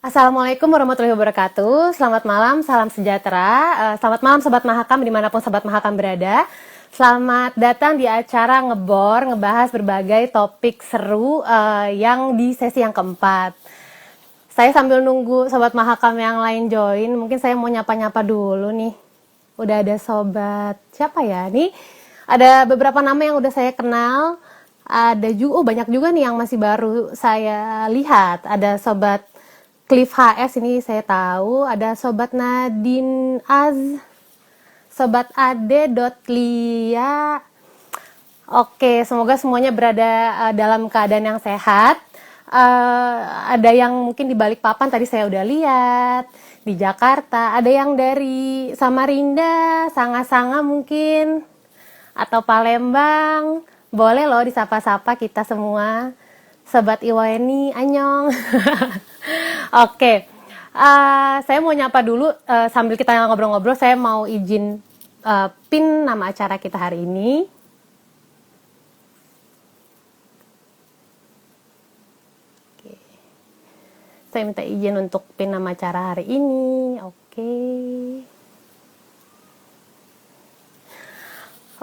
Assalamualaikum warahmatullahi wabarakatuh. Selamat malam, salam sejahtera. Selamat malam Sobat Mahakam dimanapun Sobat Mahakam berada. Selamat datang di acara Ngebor, ngebahas berbagai topik seru yang di sesi yang keempat. Saya sambil nunggu Sobat Mahakam yang lain join, mungkin saya mau nyapa-nyapa dulu nih. Udah ada Sobat, siapa ya? Nih ada beberapa nama yang udah saya kenal. Ada juga, banyak juga nih yang masih baru saya lihat. Ada Sobat Cliff HS ini saya tahu, ada Sobat Nadine Az, Sobat Ade.lia. Oke, semoga semuanya berada dalam keadaan yang sehat. Ada yang mungkin di Balikpapan tadi saya udah lihat, di Jakarta, ada yang dari Samarinda, Sanga-Sanga mungkin, atau Palembang. Boleh loh disapa-sapa kita semua. Sobat Iwaeni, anyong. Oke, saya mau nyapa dulu sambil kita ngobrol-ngobrol. Saya mau izin pin nama acara kita hari ini. Oke. Saya minta izin untuk pin nama acara hari ini. Oke.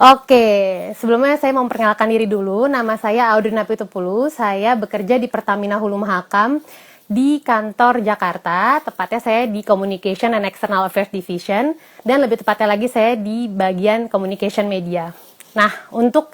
Oke, sebelumnya saya mau memperkenalkan diri dulu. Nama saya Audrina Pitupulu. Saya bekerja di Pertamina Hulu Mahakam di kantor Jakarta. Tepatnya saya di Communication and External Affairs Division. Dan lebih tepatnya lagi saya di bagian Communication Media. Nah, untuk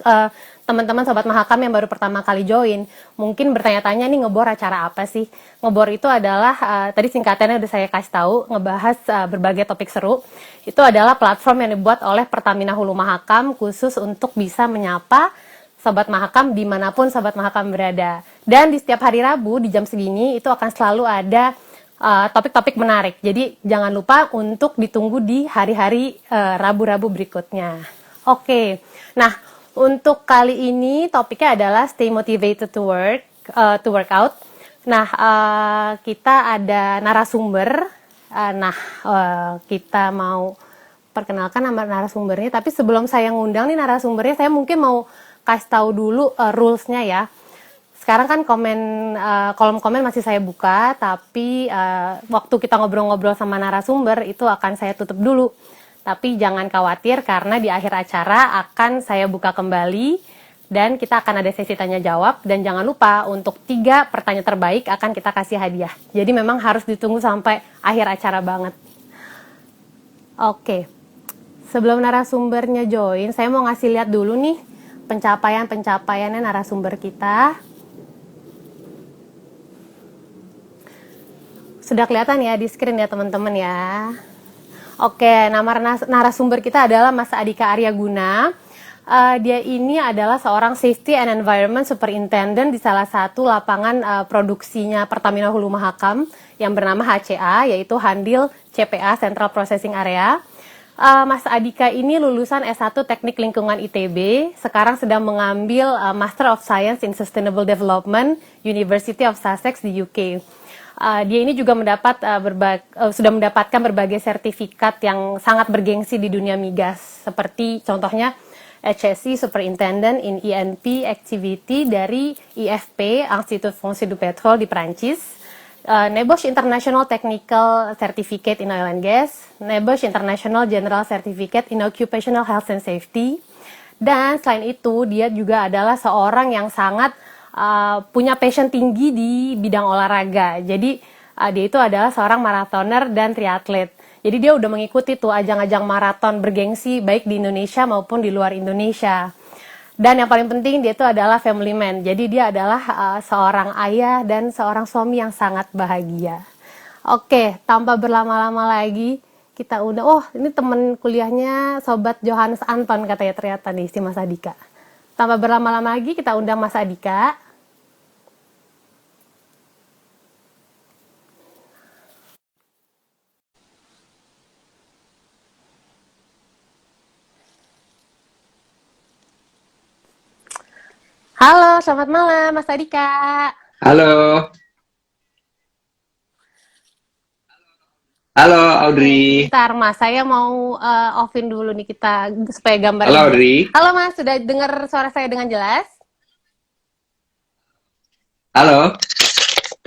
teman-teman Sobat Mahakam yang baru pertama kali join, mungkin bertanya-tanya nih ngebor acara apa sih? Ngebor itu adalah, tadi singkatannya udah saya kasih tahu, ngebahas berbagai topik seru. Itu adalah platform yang dibuat oleh Pertamina Hulu Mahakam khusus untuk bisa menyapa Sobat Mahakam dimanapun Sobat Mahakam berada. Dan di setiap hari Rabu di jam segini itu akan selalu ada topik-topik menarik. Jadi jangan lupa untuk ditunggu di hari-hari Rabu-Rabu berikutnya. Oke, nah untuk kali ini topiknya adalah stay motivated to work out. Nah, kita ada narasumber. Kita mau perkenalkan nama narasumbernya. Tapi sebelum saya ngundang nih narasumbernya, saya mungkin mau kasih tahu dulu rules-nya ya. Sekarang kan kolom komen masih saya buka, tapi waktu kita ngobrol-ngobrol sama narasumber itu akan saya tutup dulu. Tapi jangan khawatir karena di akhir acara akan saya buka kembali dan kita akan ada sesi tanya jawab. Dan jangan lupa untuk 3 pertanyaan terbaik akan kita kasih hadiah. Jadi memang harus ditunggu sampai akhir acara banget. Oke, sebelum narasumbernya join, saya mau ngasih lihat dulu nih pencapaiannya narasumber kita. Sudah kelihatan ya di screen ya teman-teman ya. Oke, nama narasumber kita adalah Mas Adika Aryaguna. Dia ini adalah seorang Safety and Environment Superintendent di salah satu lapangan produksinya Pertamina Hulu Mahakam yang bernama HCA, yaitu Handil CPA Central Processing Area. Mas Adika ini lulusan S1 Teknik Lingkungan ITB, sekarang sedang mengambil Master of Science in Sustainable Development University of Sussex di UK. Dia ini juga sudah mendapatkan berbagai sertifikat yang sangat bergengsi di dunia migas, seperti contohnya HSE Superintendent in ENP Activity dari IFP, Institut Français du Pétrole di Prancis, NEBOSH International Technical Certificate in Oil and Gas, NEBOSH International General Certificate in Occupational Health and Safety, dan selain itu dia juga adalah seorang yang sangat punya passion tinggi di bidang olahraga. Jadi dia itu adalah seorang marathoner dan triatlet. Jadi dia udah mengikuti tuh ajang-ajang maraton bergengsi baik di Indonesia maupun di luar Indonesia. Dan yang paling penting dia itu adalah family man. Jadi dia adalah seorang ayah dan seorang suami yang sangat bahagia. Oke, tanpa berlama-lama lagi kita undang. Oh, ini teman kuliahnya Sobat Johannes Anton katanya ternyata nih si Mas Adika. Tanpa berlama-lama lagi kita undang Mas Adika. Halo, selamat malam Mas Adika. Halo, halo Audrey. Bentar Mas, saya mau offin dulu nih kita supaya Halo gambarnya jelas. Audrey. Halo Mas, sudah dengar suara saya dengan jelas? Halo,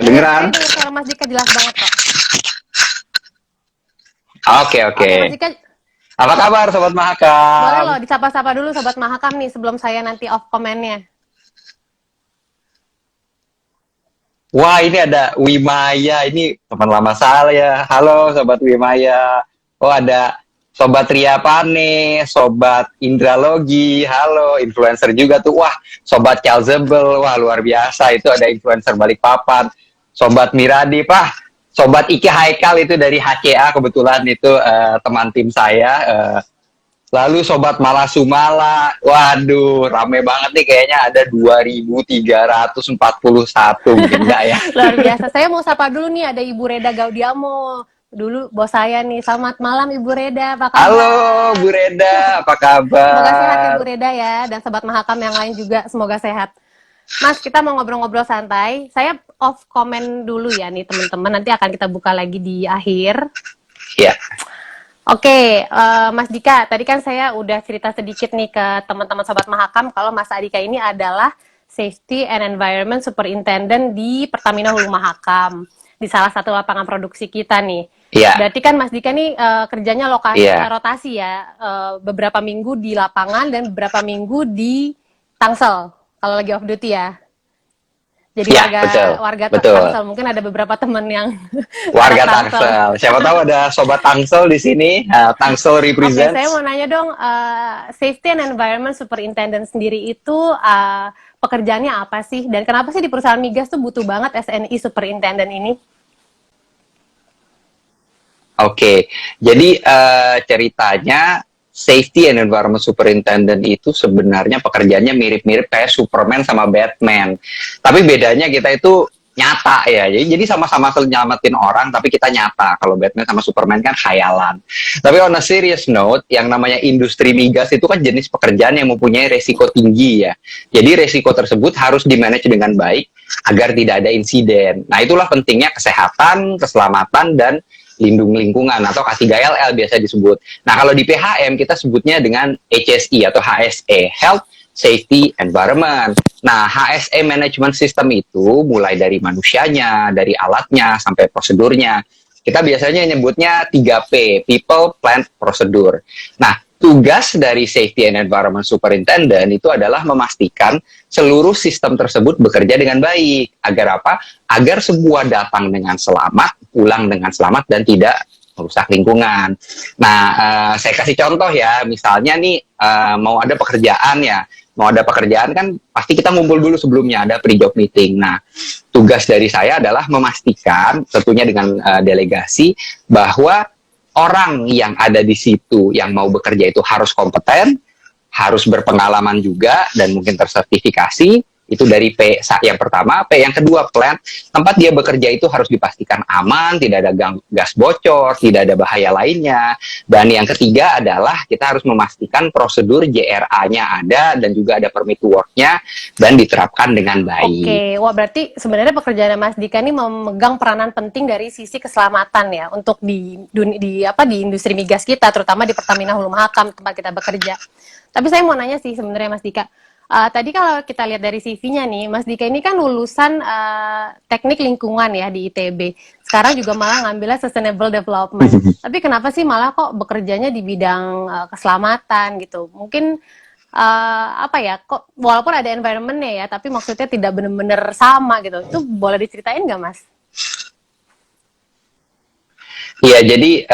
Iya, saya kedengeran? dengar suara Mas Dika jelas banget kok. Oke, oke. Oke, Mas Dika, Apa kabar Sobat boleh loh Mahakam? disapa-sapa dulu Sobat Mahakam nih sebelum saya nanti off komennya. Wah, ini ada Wimaya. Ini teman lama saya. Halo Sobat Wimaya. Oh, ada Sobat Ria Pane, Sobat Indralogi. Halo, influencer juga tuh. Wah, Sobat Calzebel. Wah, luar biasa. Itu ada influencer Balikpapan. Sobat Miradi, Pak. Sobat Iki Haikal itu dari HCA. Kebetulan itu teman tim saya. Lalu Sobat Malasumala, waduh, rame banget nih kayaknya ada 2.341 mungkin enggak ya? Luar biasa. Saya mau sapa dulu nih ada Ibu Reda Gaudiamo. Dulu bos saya nih. Selamat malam Ibu Reda, apa Halo kabar? Bu Reda, apa Semoga sehat kabar? Ibu Reda ya dan Sobat Mahakam yang lain juga semoga sehat. Mas, kita mau ngobrol-ngobrol santai. Saya off komen dulu ya nih teman-teman. Nanti akan kita buka lagi di akhir. Ya, Oke, Mas Dika, tadi kan saya udah cerita sedikit nih ke teman-teman Sobat Mahakam kalau Mas Adika ini adalah Safety and Environment Superintendent di Pertamina Hulu Mahakam, di salah satu lapangan produksi kita nih. ya, Berarti kan Mas Dika nih kerjanya ya, rotasi ya, beberapa minggu di lapangan dan beberapa minggu di Tangsel, kalau lagi off duty ya. Jadi ya, warga betul, warga betul. Tangsel, mungkin ada beberapa teman yang anak Warga Tangsel. Tangsel. Siapa tahu ada Sobat Tangsel di sini. Tangsel Oke, saya represents. mau nanya dong, Safety and Environment Superintendent sendiri itu pekerjaannya apa sih? Dan kenapa sih di perusahaan migas tuh butuh banget SNI Superintendent ini? Oke, jadi ceritanya Safety and Environment Superintendent itu sebenarnya pekerjaannya mirip-mirip kayak Superman sama Batman. Tapi bedanya kita itu nyata ya. Jadi sama-sama nyelamatin orang tapi kita nyata. Kalau Batman sama Superman kan khayalan. Tapi on a serious note, yang namanya industri migas itu kan jenis pekerjaan yang mempunyai resiko tinggi ya. Jadi resiko tersebut harus dimanage dengan baik agar tidak ada insiden. Nah, itulah pentingnya kesehatan, keselamatan, dan lindung lingkungan atau K3LL biasa disebut. Nah, kalau di PHM kita sebutnya dengan HSE atau HSE, Health, Safety, Environment. Nah, HSE Management System itu mulai dari manusianya, dari alatnya, sampai prosedurnya. Kita biasanya nyebutnya 3P, People, Plant, Procedure. Nah, tugas dari Safety and Environment Superintendent itu adalah memastikan seluruh sistem tersebut bekerja dengan baik. Agar apa? Agar sebuah datang dengan selamat, pulang dengan selamat, dan tidak merusak lingkungan. Nah, saya kasih contoh ya, misalnya nih mau ada pekerjaan ya, mau ada pekerjaan kan pasti kita ngumpul dulu sebelumnya, ada pre-job meeting. Nah, tugas dari saya adalah memastikan, tentunya dengan delegasi, bahwa orang yang ada di situ yang mau bekerja itu harus kompeten, harus berpengalaman juga, dan mungkin tersertifikasi. Itu dari P yang pertama. P yang kedua, plant. Tempat dia bekerja itu harus dipastikan aman, tidak ada gas bocor, tidak ada bahaya lainnya. Dan yang ketiga adalah kita harus memastikan prosedur JRA-nya ada dan juga ada permit work-nya dan diterapkan dengan baik. Oke, wah berarti sebenarnya pekerjaan Mas Dika ini memegang peranan penting dari sisi keselamatan ya untuk di industri migas kita, terutama di Pertamina Hulu Mahakam tempat kita bekerja. Tapi saya mau nanya sih sebenarnya Mas Dika. Tadi kalau kita lihat dari CV-nya nih, Mas Dika ini kan lulusan teknik lingkungan ya di ITB. Sekarang juga malah ngambilnya Sustainable Development. Tapi kenapa sih malah kok bekerjanya di bidang keselamatan gitu? Mungkin apa ya, kok walaupun ada environment-nya ya, tapi maksudnya tidak benar-benar sama gitu. Itu boleh diceritain nggak, Mas? Iya, jadi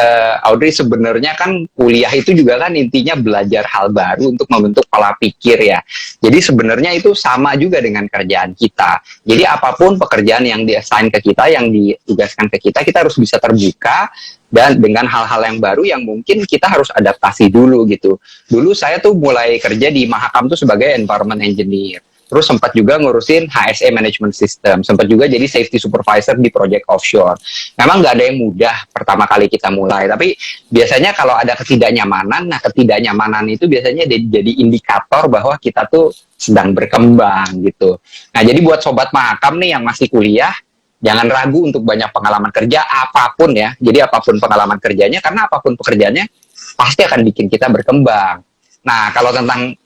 Audrey sebenarnya kan kuliah itu juga kan intinya belajar hal baru untuk membentuk pola pikir ya. Jadi sebenarnya itu sama juga dengan kerjaan kita. Jadi apapun pekerjaan yang di-assign ke kita, yang ditugaskan ke kita harus bisa terbuka dan dengan hal-hal yang baru yang mungkin kita harus adaptasi dulu gitu. Dulu saya tuh mulai kerja di Mahakam tuh sebagai environment engineer. Terus sempat juga ngurusin HSE Management System, sempat juga jadi safety supervisor di project offshore. Memang nggak ada yang mudah pertama kali kita mulai, tapi biasanya kalau ada ketidaknyamanan, nah ketidaknyamanan itu biasanya jadi indikator bahwa kita tuh sedang berkembang gitu. Nah, jadi buat sobat Mahakam nih yang masih kuliah, jangan ragu untuk banyak pengalaman kerja apapun ya. Jadi apapun pengalaman kerjanya, karena apapun pekerjaannya pasti akan bikin kita berkembang. Nah, kalau tentang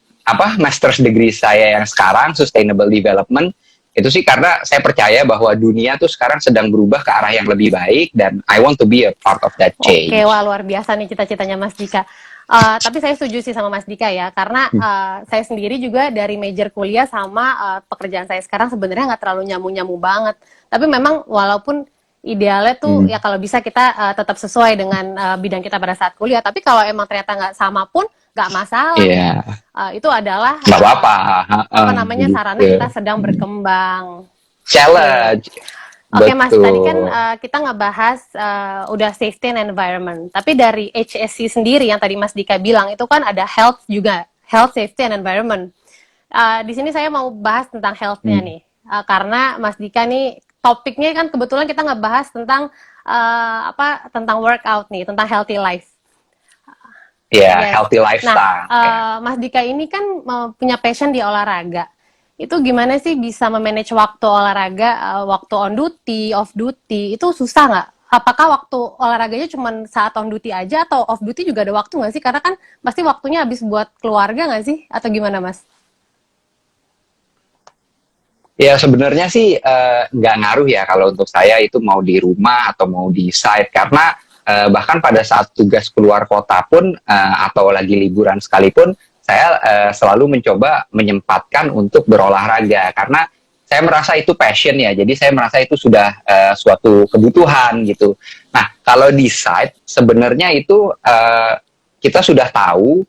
master's degree saya yang sekarang Sustainable Development, Itu sih karena saya percaya bahwa dunia tuh sekarang sedang berubah ke arah yang lebih baik dan I want to be a part of that Oke, change. wah luar biasa nih cita-citanya Mas Dika. Tapi saya setuju sih sama Mas Dika ya, karena saya sendiri juga dari major kuliah sama pekerjaan saya sekarang sebenarnya nggak terlalu nyamu-nyamu banget. Tapi memang walaupun idealnya tuh ya kalau bisa kita tetap sesuai dengan bidang kita pada saat kuliah. Tapi kalau emang ternyata nggak sama pun nggak masalah ya. Iya, Itu adalah nggak apa-apa. apa namanya sarana Gitu. kita sedang berkembang. Oke. Challenge, Oke Mas, tadi kan betul. kita ngebahas udah safety and environment. Tapi dari HSC sendiri yang tadi Mas Dika bilang itu kan ada health juga, health, safety and environment. Di sini saya mau bahas tentang health-nya nih, karena Mas Dika nih topiknya kan kebetulan kita ngebahas tentang tentang workout nih, tentang healthy life. Ya, Yes. healthy Nah, lifestyle. Ya. Mas Dika ini kan punya passion di olahraga. Itu gimana sih bisa memanage waktu olahraga, waktu on duty, off duty, itu susah nggak? Apakah waktu olahraganya cuma saat on duty aja atau off duty juga ada waktu nggak sih? Karena kan pasti waktunya habis buat keluarga nggak sih? Atau gimana Mas? Ya sebenarnya sih nggak ngaruh ya kalau untuk saya itu mau di rumah atau mau di site karena bahkan pada saat tugas keluar kota pun atau lagi liburan sekalipun saya selalu mencoba menyempatkan untuk berolahraga karena saya merasa itu passion ya jadi saya merasa itu sudah suatu kebutuhan gitu. Nah kalau di site sebenarnya itu kita sudah tahu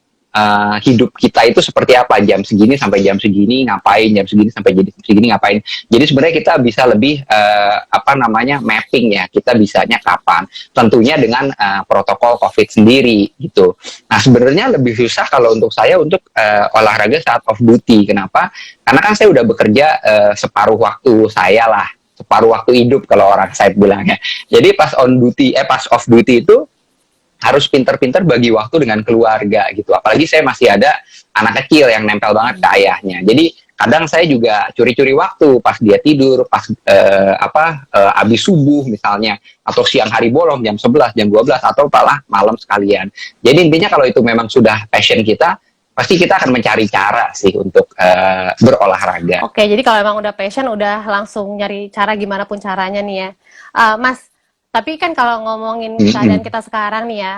hidup kita itu seperti apa jam segini sampai jam segini ngapain jam segini sampai jam segini ngapain jadi sebenarnya kita bisa lebih mapping ya kita bisanya kapan tentunya dengan protokol COVID sendiri gitu. Nah sebenarnya lebih susah kalau untuk saya untuk olahraga saat off duty. Kenapa? Karena kan saya udah bekerja separuh waktu saya lah separuh waktu hidup kalau orang saya bilangnya. Jadi pas pas off duty itu harus pinter-pinter bagi waktu dengan keluarga gitu. Apalagi saya masih ada anak kecil yang nempel banget ke ayahnya. Jadi kadang saya juga curi-curi waktu pas dia tidur, pas abis subuh misalnya, atau siang hari bolong jam 11, jam 12, atau malah malam sekalian. Jadi intinya kalau itu memang sudah passion kita, pasti kita akan mencari cara sih untuk berolahraga. Oke, jadi kalau emang udah passion, udah langsung nyari cara gimana pun caranya nih ya. Mas, tapi kan kalau ngomongin keadaan kita sekarang nih ya,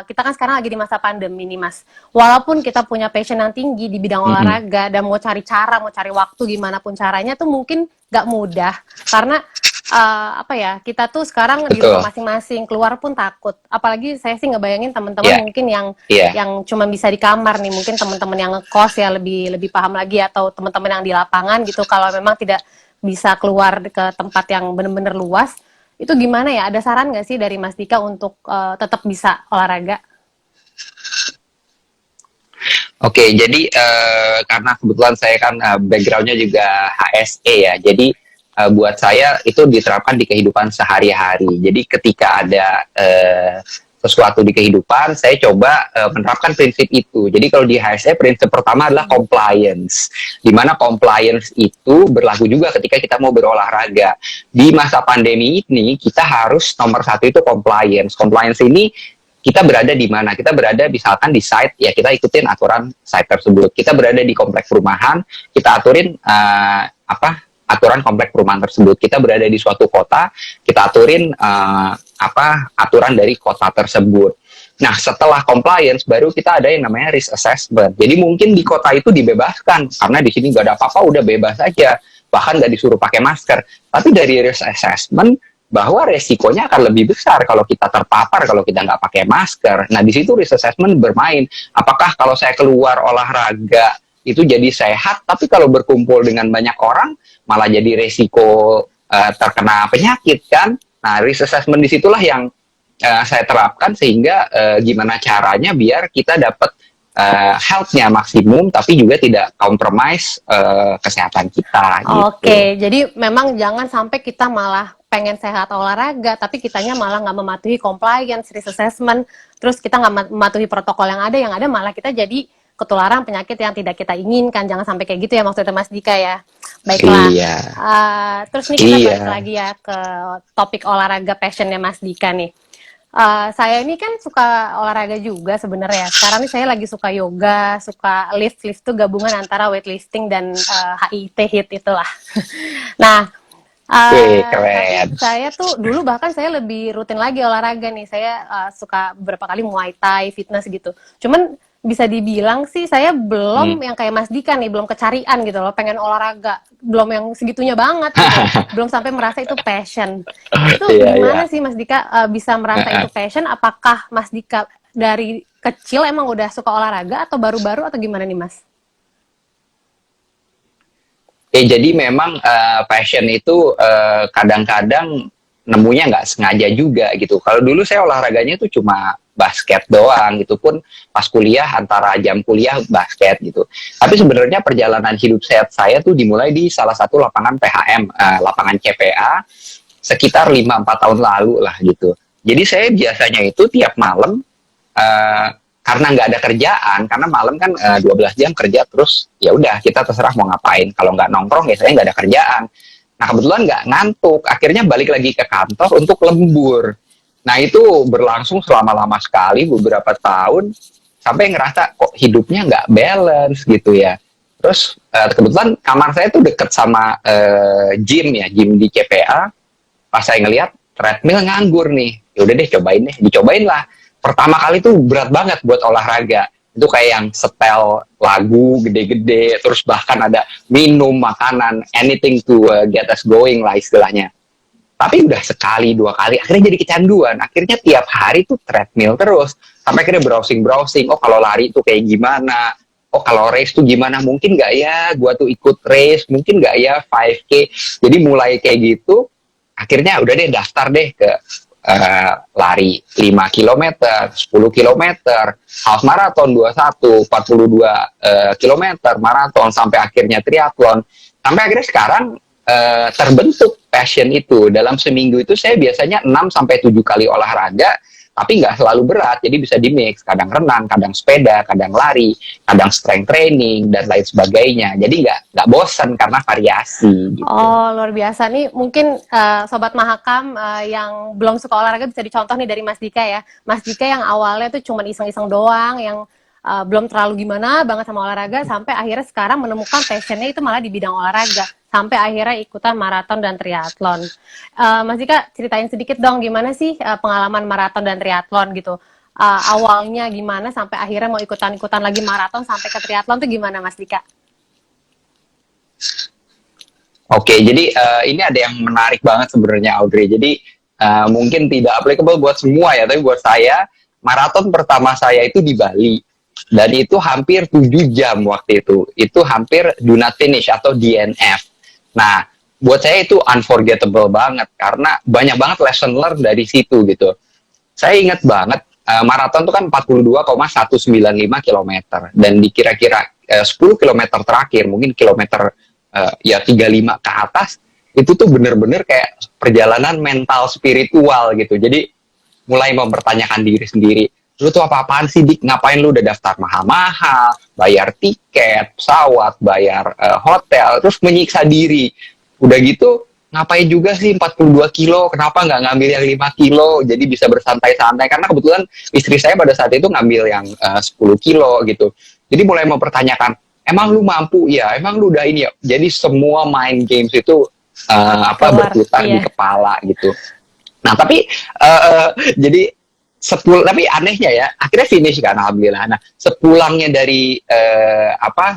kita kan sekarang lagi di masa pandemi nih Mas. Walaupun kita punya passion yang tinggi di bidang olahraga dan mau cari cara, mau cari waktu gimana pun caranya tuh mungkin nggak mudah. Karena kita tuh sekarang di rumah masing-masing, keluar pun takut. Apalagi saya sih ngebayangin teman-teman mungkin yang cuma bisa di kamar nih, mungkin teman-teman yang ngekos ya lebih paham lagi, atau teman-teman yang di lapangan gitu, kalau memang tidak bisa keluar ke tempat yang benar-benar luas, itu gimana ya? Ada saran nggak sih dari Mas Dika untuk tetap bisa olahraga? Oke, jadi karena kebetulan saya kan backgroundnya juga HSE ya, jadi buat saya itu diterapkan di kehidupan sehari-hari. Jadi ketika ada sesuatu di kehidupan, saya coba menerapkan prinsip itu. Jadi kalau di HSE, prinsip pertama adalah compliance. Di mana compliance itu berlaku juga ketika kita mau berolahraga. Di masa pandemi ini, kita harus nomor satu itu compliance. Compliance ini kita berada di mana? Kita berada misalkan di site, ya kita ikutin aturan site tersebut. Kita berada di kompleks perumahan, kita aturin aturan kompleks perumahan tersebut. Kita berada di suatu kota, kita aturin aturan dari kota tersebut. Nah, setelah compliance baru kita ada yang namanya risk assessment. Jadi mungkin di kota itu dibebaskan karena di sini nggak ada apa-apa, udah bebas aja, bahkan nggak disuruh pakai masker. Tapi dari risk assessment bahwa resikonya akan lebih besar kalau kita terpapar, kalau kita nggak pakai masker. Nah, di situ risk assessment bermain. Apakah kalau saya keluar olahraga itu jadi sehat, tapi kalau berkumpul dengan banyak orang malah jadi resiko terkena penyakit kan? Nah, risk assessment disitulah yang saya terapkan sehingga gimana caranya biar kita dapat health-nya maksimum, tapi juga tidak compromise kesehatan kita. Gitu. Oke, jadi memang jangan sampai kita malah pengen sehat olahraga, tapi kitanya malah nggak mematuhi compliance, risk assessment, terus kita nggak mematuhi protokol yang ada malah kita jadi ketularan penyakit yang tidak kita inginkan. Jangan sampai kayak gitu ya maksudnya Mas Dika ya. Baiklah. Iya. Terus nih kita balik lagi ya ke topik olahraga passionnya Mas Dika nih. Saya ini kan suka olahraga juga sebenarnya. Sekarang ini saya lagi suka yoga, suka lift. Lift tuh gabungan antara weightlifting dan HIIT hit itulah. Nah, Wih, tapi keren. saya tuh dulu bahkan saya lebih rutin lagi olahraga nih. Saya suka beberapa kali Muay Thai, fitness gitu. Cuman bisa dibilang sih saya belum Hmm. yang kayak Mas Dika nih, belum kecarian gitu loh, pengen olahraga. Belum yang segitunya banget gitu. Belum sampai merasa itu passion. Itu Iya, iya. gimana sih Mas Dika bisa merasa itu passion? Apakah Mas Dika dari kecil emang udah suka olahraga atau baru-baru atau gimana nih Mas? Jadi memang passion itu kadang-kadang nemunya nggak sengaja juga gitu. Kalau dulu saya olahraganya itu cuma basket doang, gitu pun pas kuliah antara jam kuliah basket gitu. Tapi sebenarnya perjalanan hidup saya tuh dimulai di salah satu lapangan PHM, lapangan CPA sekitar 5-4 tahun lalu lah gitu. Jadi saya biasanya itu tiap malam eh, karena nggak ada kerjaan, karena malam kan 12 jam kerja terus ya udah kita terserah mau ngapain. Kalau nggak nongkrong ya saya nggak ada kerjaan. Nah kebetulan nggak ngantuk, akhirnya balik lagi ke kantor untuk lembur. Nah itu berlangsung selama lama sekali beberapa tahun sampai ngerasa kok hidupnya nggak balance gitu ya. Terus kebetulan kamar saya tuh deket sama gym ya, gym di CPA. Pas saya ngelihat treadmill nganggur nih, ya udah deh cobain deh, dicobain lah. Pertama kali tuh berat banget buat olahraga, itu kayak yang setel lagu gede-gede, terus bahkan ada minum makanan, anything to get us going lah istilahnya. Tapi udah sekali dua kali akhirnya jadi kecanduan, akhirnya tiap hari tuh treadmill terus, sampai akhirnya browsing, oh kalau lari tuh kayak gimana, oh kalau race tuh gimana, mungkin nggak ya gua tuh ikut race, mungkin nggak ya 5K. Jadi mulai kayak gitu, akhirnya udah deh daftar deh ke lari 5 kilometer, 10 kilometer, half marathon 21, 42 kilometer, maraton, sampai akhirnya triathlon. Sampai akhirnya sekarang terbentuk passion itu. Dalam seminggu itu saya biasanya 6 sampai 7 kali olahraga, tapi nggak selalu berat, jadi bisa di mix, kadang renang, kadang sepeda, kadang lari, kadang strength training dan lain sebagainya. Jadi nggak bosan karena variasi gitu. Oh, luar biasa nih. Mungkin Sobat Mahakam yang belum suka olahraga bisa dicontoh nih dari Mas Dika ya. Mas Dika yang awalnya tuh cuma iseng-iseng doang, yang belum terlalu gimana banget sama olahraga, sampai akhirnya sekarang menemukan passionnya itu malah di bidang olahraga. Sampai akhirnya ikutan maraton dan triathlon. Mas Dika, ceritain sedikit dong gimana sih pengalaman maraton dan triathlon gitu. Awalnya gimana sampai akhirnya mau ikutan-ikutan lagi maraton sampai ke triathlon tuh gimana Mas Dika? Oke, jadi ini ada yang menarik banget sebenarnya Audrey. Jadi mungkin tidak applicable buat semua ya, tapi buat saya maraton pertama saya itu di Bali dan itu hampir 7 jam waktu itu. Itu hampir do not finish atau DNF. Nah, buat saya itu unforgettable banget karena banyak banget lesson learned dari situ gitu. Saya ingat banget maraton itu kan 42,195 kilometer dan di kira-kira 10 kilometer terakhir, mungkin kilometer ya 35 ke atas, itu tuh bener-bener kayak perjalanan mental spiritual gitu. Jadi mulai mempertanyakan diri sendiri, lu tuh apa-apaan sih Dik, ngapain lu udah daftar mahal-mahal, bayar tiket pesawat, bayar hotel, terus menyiksa diri. Udah gitu ngapain juga sih 42 kilo, kenapa nggak ngambil yang 5 kilo, jadi bisa bersantai-santai, karena kebetulan istri saya pada saat itu ngambil yang 10 kilo gitu. Jadi mulai mempertanyakan, emang lu mampu ya, emang lu udah ini ya, jadi semua mind games itu Keluar, berputar di iya. kepala gitu. Nah tapi jadi tapi anehnya ya akhirnya finish kan alhamdulillah. Nah sepulangnya dari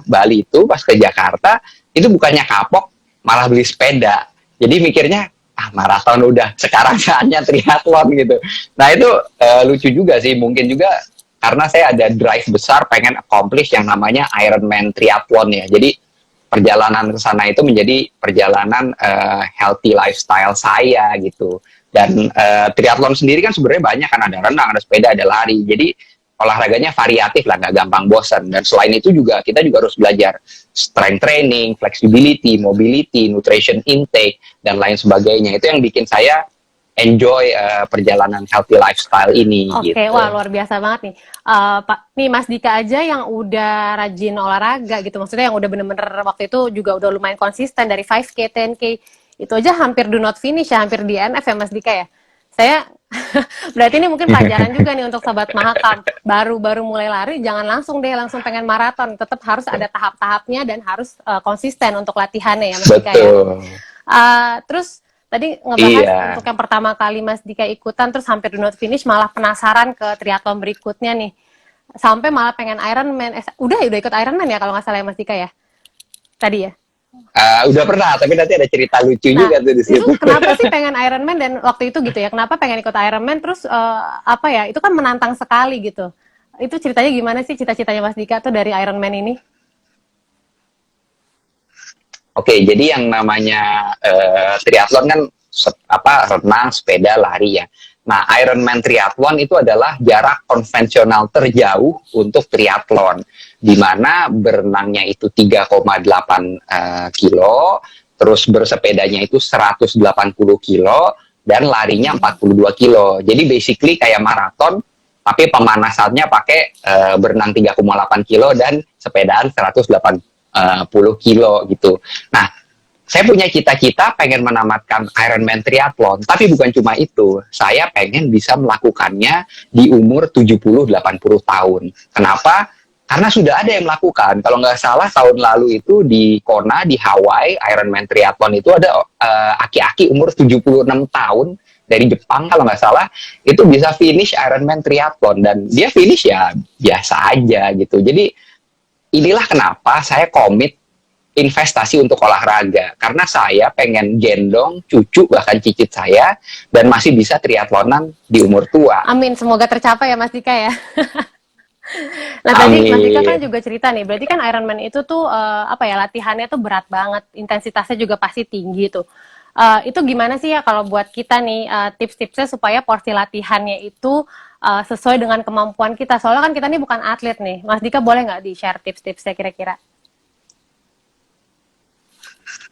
Bali itu pas ke Jakarta itu bukannya kapok, malah beli sepeda. Jadi mikirnya maraton udah, sekarang saatnya triathlon gitu. Nah itu lucu juga sih, mungkin juga karena saya ada drive besar pengen accomplish yang namanya Ironman triathlon ya. Jadi perjalanan ke sana itu menjadi perjalanan healthy lifestyle saya gitu. Dan triathlon sendiri kan sebenarnya banyak kan, ada renang, ada sepeda, ada lari. Jadi olahraganya variatif lah, nggak gampang bosan. Dan selain itu juga kita juga harus belajar strength training, flexibility, mobility, nutrition intake, dan lain sebagainya. Itu yang bikin saya enjoy perjalanan healthy lifestyle ini Oke, wah gitu. luar biasa banget nih. Pak, nih Mas Dika aja yang udah rajin olahraga gitu, maksudnya yang udah bener-bener waktu itu juga udah lumayan konsisten dari 5K, 10K, itu aja hampir do not finish ya, hampir DNF ya Mas Dika ya. Saya berarti ini mungkin pelajaran juga nih untuk sobat Mahakam. Baru-baru mulai lari, jangan langsung deh langsung pengen maraton. Tetap harus ada tahap-tahapnya dan harus konsisten untuk latihannya ya Mas Dika ya. Betul. Terus tadi ngebahas Iya. untuk yang pertama kali Mas Dika ikutan terus hampir do not finish, malah penasaran ke triathlon berikutnya nih. Sampai malah pengen Ironman. Udah ikut Ironman ya kalau nggak salah ya Mas Dika ya? Tadi ya? Udah pernah, tapi nanti ada cerita lucu Nah, juga tuh di situ. itu kenapa sih pengen Ironman dan waktu itu gitu ya? Kenapa pengen ikut Ironman? Terus apa ya? Itu kan menantang sekali gitu. Itu ceritanya gimana sih cita-citanya Mas Dika tuh dari Ironman ini? Oke, jadi yang namanya triathlon kan renang, sepeda, lari ya. Nah, Ironman triathlon itu adalah jarak konvensional terjauh untuk triathlon, di mana berenangnya itu 3,8 kilo, terus bersepedanya itu 180 kilo, dan larinya 42 kilo. Jadi basically kayak maraton, tapi pemanasannya pakai berenang 3,8 kilo dan sepedaan 180 kilo gitu. Nah, saya punya cita-cita pengen menamatkan Ironman Triathlon, tapi bukan cuma itu. Saya pengen bisa melakukannya di umur 70-80 tahun. Kenapa? Karena sudah ada yang melakukan. Kalau nggak salah tahun lalu itu di Kona, di Hawaii, Ironman Triathlon itu ada aki-aki umur 76 tahun dari Jepang kalau nggak salah, itu bisa finish Ironman Triathlon. Dan dia finish ya biasa aja gitu. Jadi inilah kenapa saya komit investasi untuk olahraga, karena saya pengen gendong cucu bahkan cicit saya dan masih bisa triathlonan di umur tua. Amin, semoga tercapai ya Mas Dika ya. Nah tadi Mas Dika kan Amin. juga cerita nih, berarti kan Ironman itu tuh apa ya, latihannya tuh berat banget, intensitasnya juga pasti tinggi tuh. Itu gimana sih ya kalau buat kita nih tips-tipsnya supaya porsi latihannya itu sesuai dengan kemampuan kita. Soalnya kan kita nih bukan atlet nih. Mas Dika boleh nggak di-share tips-tipsnya kira-kira?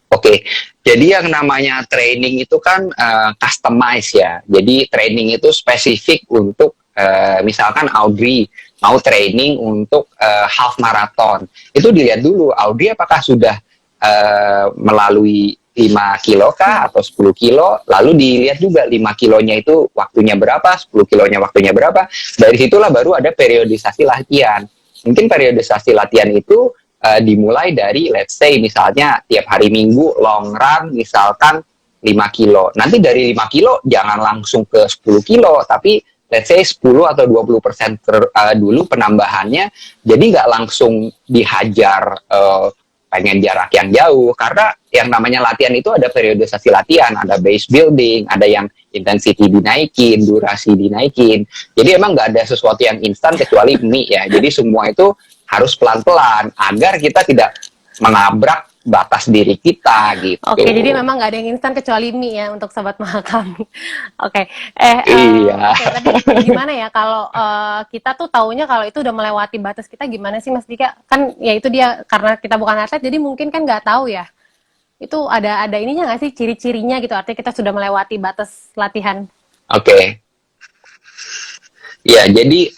Oke, jadi yang namanya training itu kan customize ya. Jadi training itu spesifik untuk misalkan Audrey mau training untuk half marathon. Itu dilihat dulu Audrey apakah sudah melalui 5 kilo kah atau 10 kilo, lalu dilihat juga 5 kilonya itu waktunya berapa, 10 kilonya waktunya berapa. Dari situlah baru ada periodisasi latihan. Mungkin periodisasi latihan itu dimulai dari let's say misalnya tiap hari Minggu long run misalkan 5 kilo. Nanti dari 5 kilo jangan langsung ke 10 kilo, tapi let's say 10 atau 20% dulu penambahannya, jadi nggak langsung dihajar pengen jarak yang jauh, karena yang namanya latihan itu ada periodisasi latihan, ada base building, ada yang intensity dinaikin, durasi dinaikin. Jadi emang nggak ada sesuatu yang instan kecuali mie ya. Jadi semua itu harus pelan-pelan agar kita tidak menabrak batas diri kita gitu. Oke, jadi memang nggak ada yang instan kecuali mie ya untuk sobat Mahakam. Oke, Iya. oke, tapi gimana ya kalau kita tuh taunya kalau itu udah melewati batas kita, gimana sih Mas Dika? Kan ya itu dia, karena kita bukan atlet jadi mungkin kan nggak tahu ya. Itu ada ininya nggak sih ciri-cirinya gitu, artinya kita sudah melewati batas latihan. Oke. Ya, jadi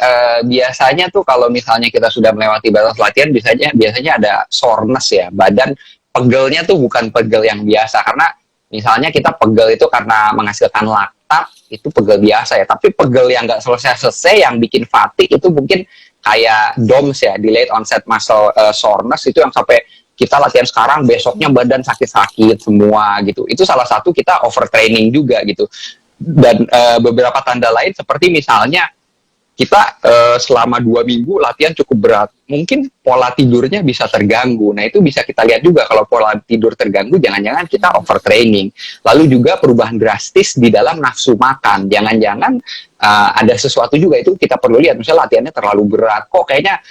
biasanya tuh kalau misalnya kita sudah melewati batas latihan, biasanya ada soreness ya, badan pegelnya tuh bukan pegel yang biasa, karena misalnya kita pegel itu karena menghasilkan laktat, itu pegel biasa ya, tapi pegel yang nggak selesai-selesai, yang bikin fatigue itu mungkin kayak DOMS ya, delayed onset muscle soreness, itu yang sampai kita latihan sekarang, besoknya badan sakit-sakit semua gitu. Itu salah satu kita overtraining juga gitu. Dan beberapa tanda lain seperti misalnya kita selama 2 minggu latihan cukup berat, mungkin pola tidurnya bisa terganggu. Nah itu bisa kita lihat juga, kalau pola tidur terganggu, jangan-jangan kita overtraining. Lalu juga perubahan drastis di dalam nafsu makan, jangan-jangan ada sesuatu juga, itu kita perlu lihat. Misalnya latihannya terlalu berat, kok kayaknya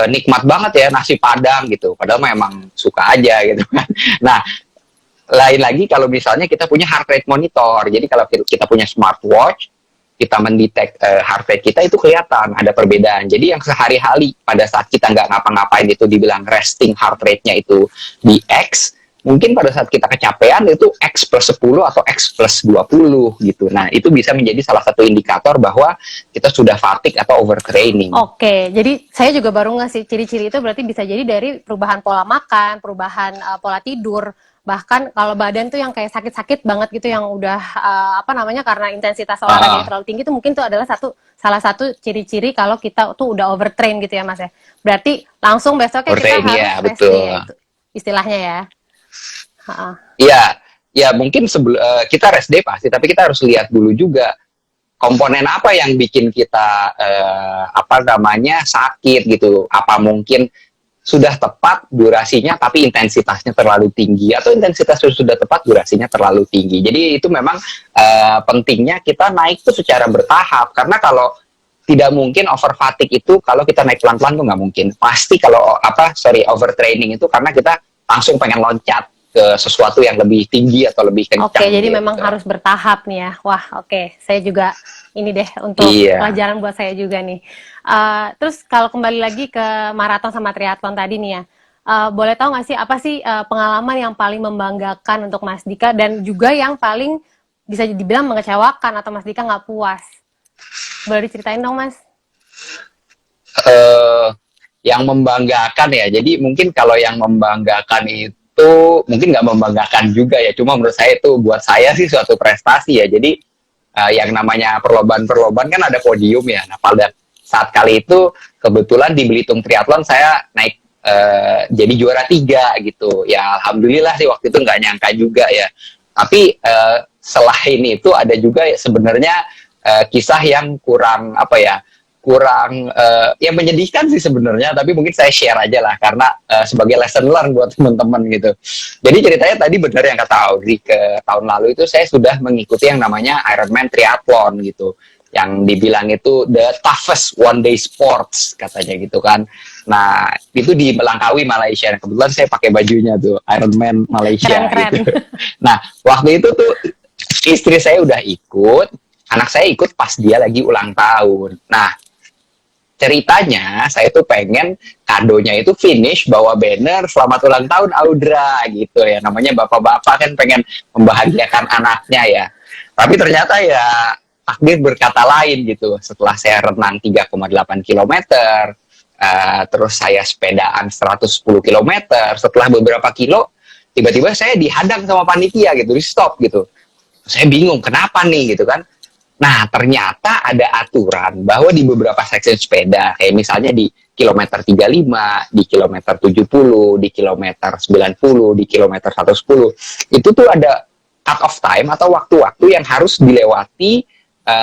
nikmat banget ya nasi padang gitu, padahal memang suka aja gitu kan. Nah, lain lagi kalau misalnya kita punya heart rate monitor, jadi kalau kita punya smartwatch, kita mendetek heart rate kita, itu kelihatan ada perbedaan. Jadi yang sehari-hari pada saat kita nggak ngapa-ngapain itu dibilang resting heart rate-nya itu di X, mungkin pada saat kita kecapean itu X plus 10 atau X plus 20 gitu. Nah itu bisa menjadi salah satu indikator bahwa kita sudah fatigue atau overtraining. Oke, jadi saya juga baru ngasih ciri-ciri itu, berarti bisa jadi dari perubahan pola makan, perubahan pola tidur, Bahkan kalau badan tuh yang kayak sakit-sakit banget gitu, yang udah apa namanya, karena intensitas olahraga yang terlalu tinggi, tuh mungkin tuh adalah salah satu ciri-ciri kalau kita tuh udah overtrain gitu ya Mas ya. Berarti langsung besoknya kita Protein harus ya, rest day ya, betul. itu istilahnya ya. Ha-ha. Iya, ya mungkin kita rest day pasti, tapi kita harus lihat dulu juga komponen apa yang bikin kita apa namanya sakit gitu. Apa mungkin sudah tepat durasinya tapi intensitasnya terlalu tinggi, atau intensitasnya sudah tepat durasinya terlalu tinggi. Jadi itu memang pentingnya kita naik tuh secara bertahap, karena kalau tidak mungkin over fatigue itu kalau kita naik pelan-pelan tuh nggak mungkin. Pasti kalau overtraining itu karena kita langsung pengen loncat ke sesuatu yang lebih tinggi atau lebih kencang. Oke, jadi gitu. memang harus bertahap nih ya. Wah, oke. Saya juga ini deh untuk pelajaran buat saya juga nih. Terus kalau kembali lagi ke maraton sama triathlon tadi nih ya, boleh tahu nggak sih apa sih pengalaman yang paling membanggakan untuk Mas Dika, dan juga yang paling bisa dibilang mengecewakan atau Mas Dika nggak puas? Boleh diceritain dong, Mas? Yang membanggakan ya, jadi mungkin kalau yang membanggakan itu mungkin nggak membanggakan juga ya, cuma menurut saya itu buat saya sih suatu prestasi ya. Jadi yang namanya perlombaan-perlombaan kan ada podium ya. Nah pada saat kali itu kebetulan di Belitung Triathlon saya naik jadi juara 3 gitu. Ya alhamdulillah sih, waktu itu nggak nyangka juga ya. Tapi selain itu ada juga sebenarnya kisah yang kurang kurang yang menyedihkan sih sebenarnya, tapi mungkin saya share aja lah karena sebagai lesson learn buat teman-teman gitu. Jadi ceritanya tadi benar yang kata Audrey, ke tahun lalu itu saya sudah mengikuti yang namanya Ironman Triathlon gitu, yang dibilang itu the toughest one day sports katanya gitu kan. Nah itu di Melangkawi, Malaysia. Kebetulan saya pakai bajunya tuh Ironman Malaysia. Keren-keren. Gitu. Nah waktu itu tuh istri saya udah ikut, anak saya ikut pas dia lagi ulang tahun. Nah ceritanya saya tuh pengen kadonya itu finish bawa banner selamat ulang tahun Audra gitu ya, namanya bapak-bapak kan pengen membahagiakan anaknya ya. Tapi ternyata ya takdir berkata lain gitu. Setelah saya renang 3,8 km, terus saya sepedaan 110 km, setelah beberapa kilo tiba-tiba saya dihadang sama panitia gitu, di stop gitu. Saya bingung kenapa nih gitu kan. Nah, ternyata ada aturan bahwa di beberapa seksi sepeda, kayak misalnya di kilometer 35, di kilometer 70, di kilometer 90, di kilometer 110, itu tuh ada cut off time atau waktu-waktu yang harus dilewati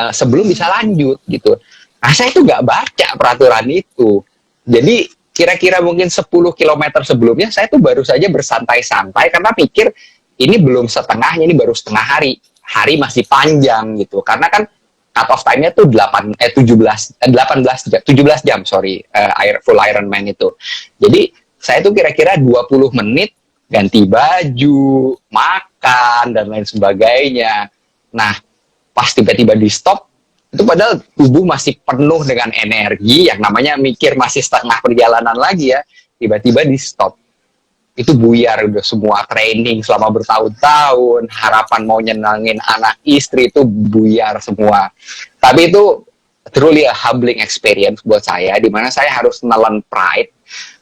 sebelum bisa lanjut gitu. Nah, saya tuh nggak baca peraturan itu. Jadi, kira-kira mungkin 10 kilometer sebelumnya, saya tuh baru saja bersantai-santai karena pikir ini belum setengahnya, ini baru setengah hari. Hari masih panjang gitu, karena kan cut off time-nya tuh 17 jam full Ironman itu. Jadi saya tuh kira-kira 20 menit ganti baju, makan dan lain sebagainya. Nah pas tiba-tiba di stop, itu padahal tubuh masih penuh dengan energi, yang namanya mikir masih setengah perjalanan lagi ya, tiba-tiba di stop. Itu buyar udah semua training selama bertahun-tahun, harapan mau nyenangin anak istri itu buyar semua. Tapi itu truly a humbling experience buat saya, di mana saya harus nelen pride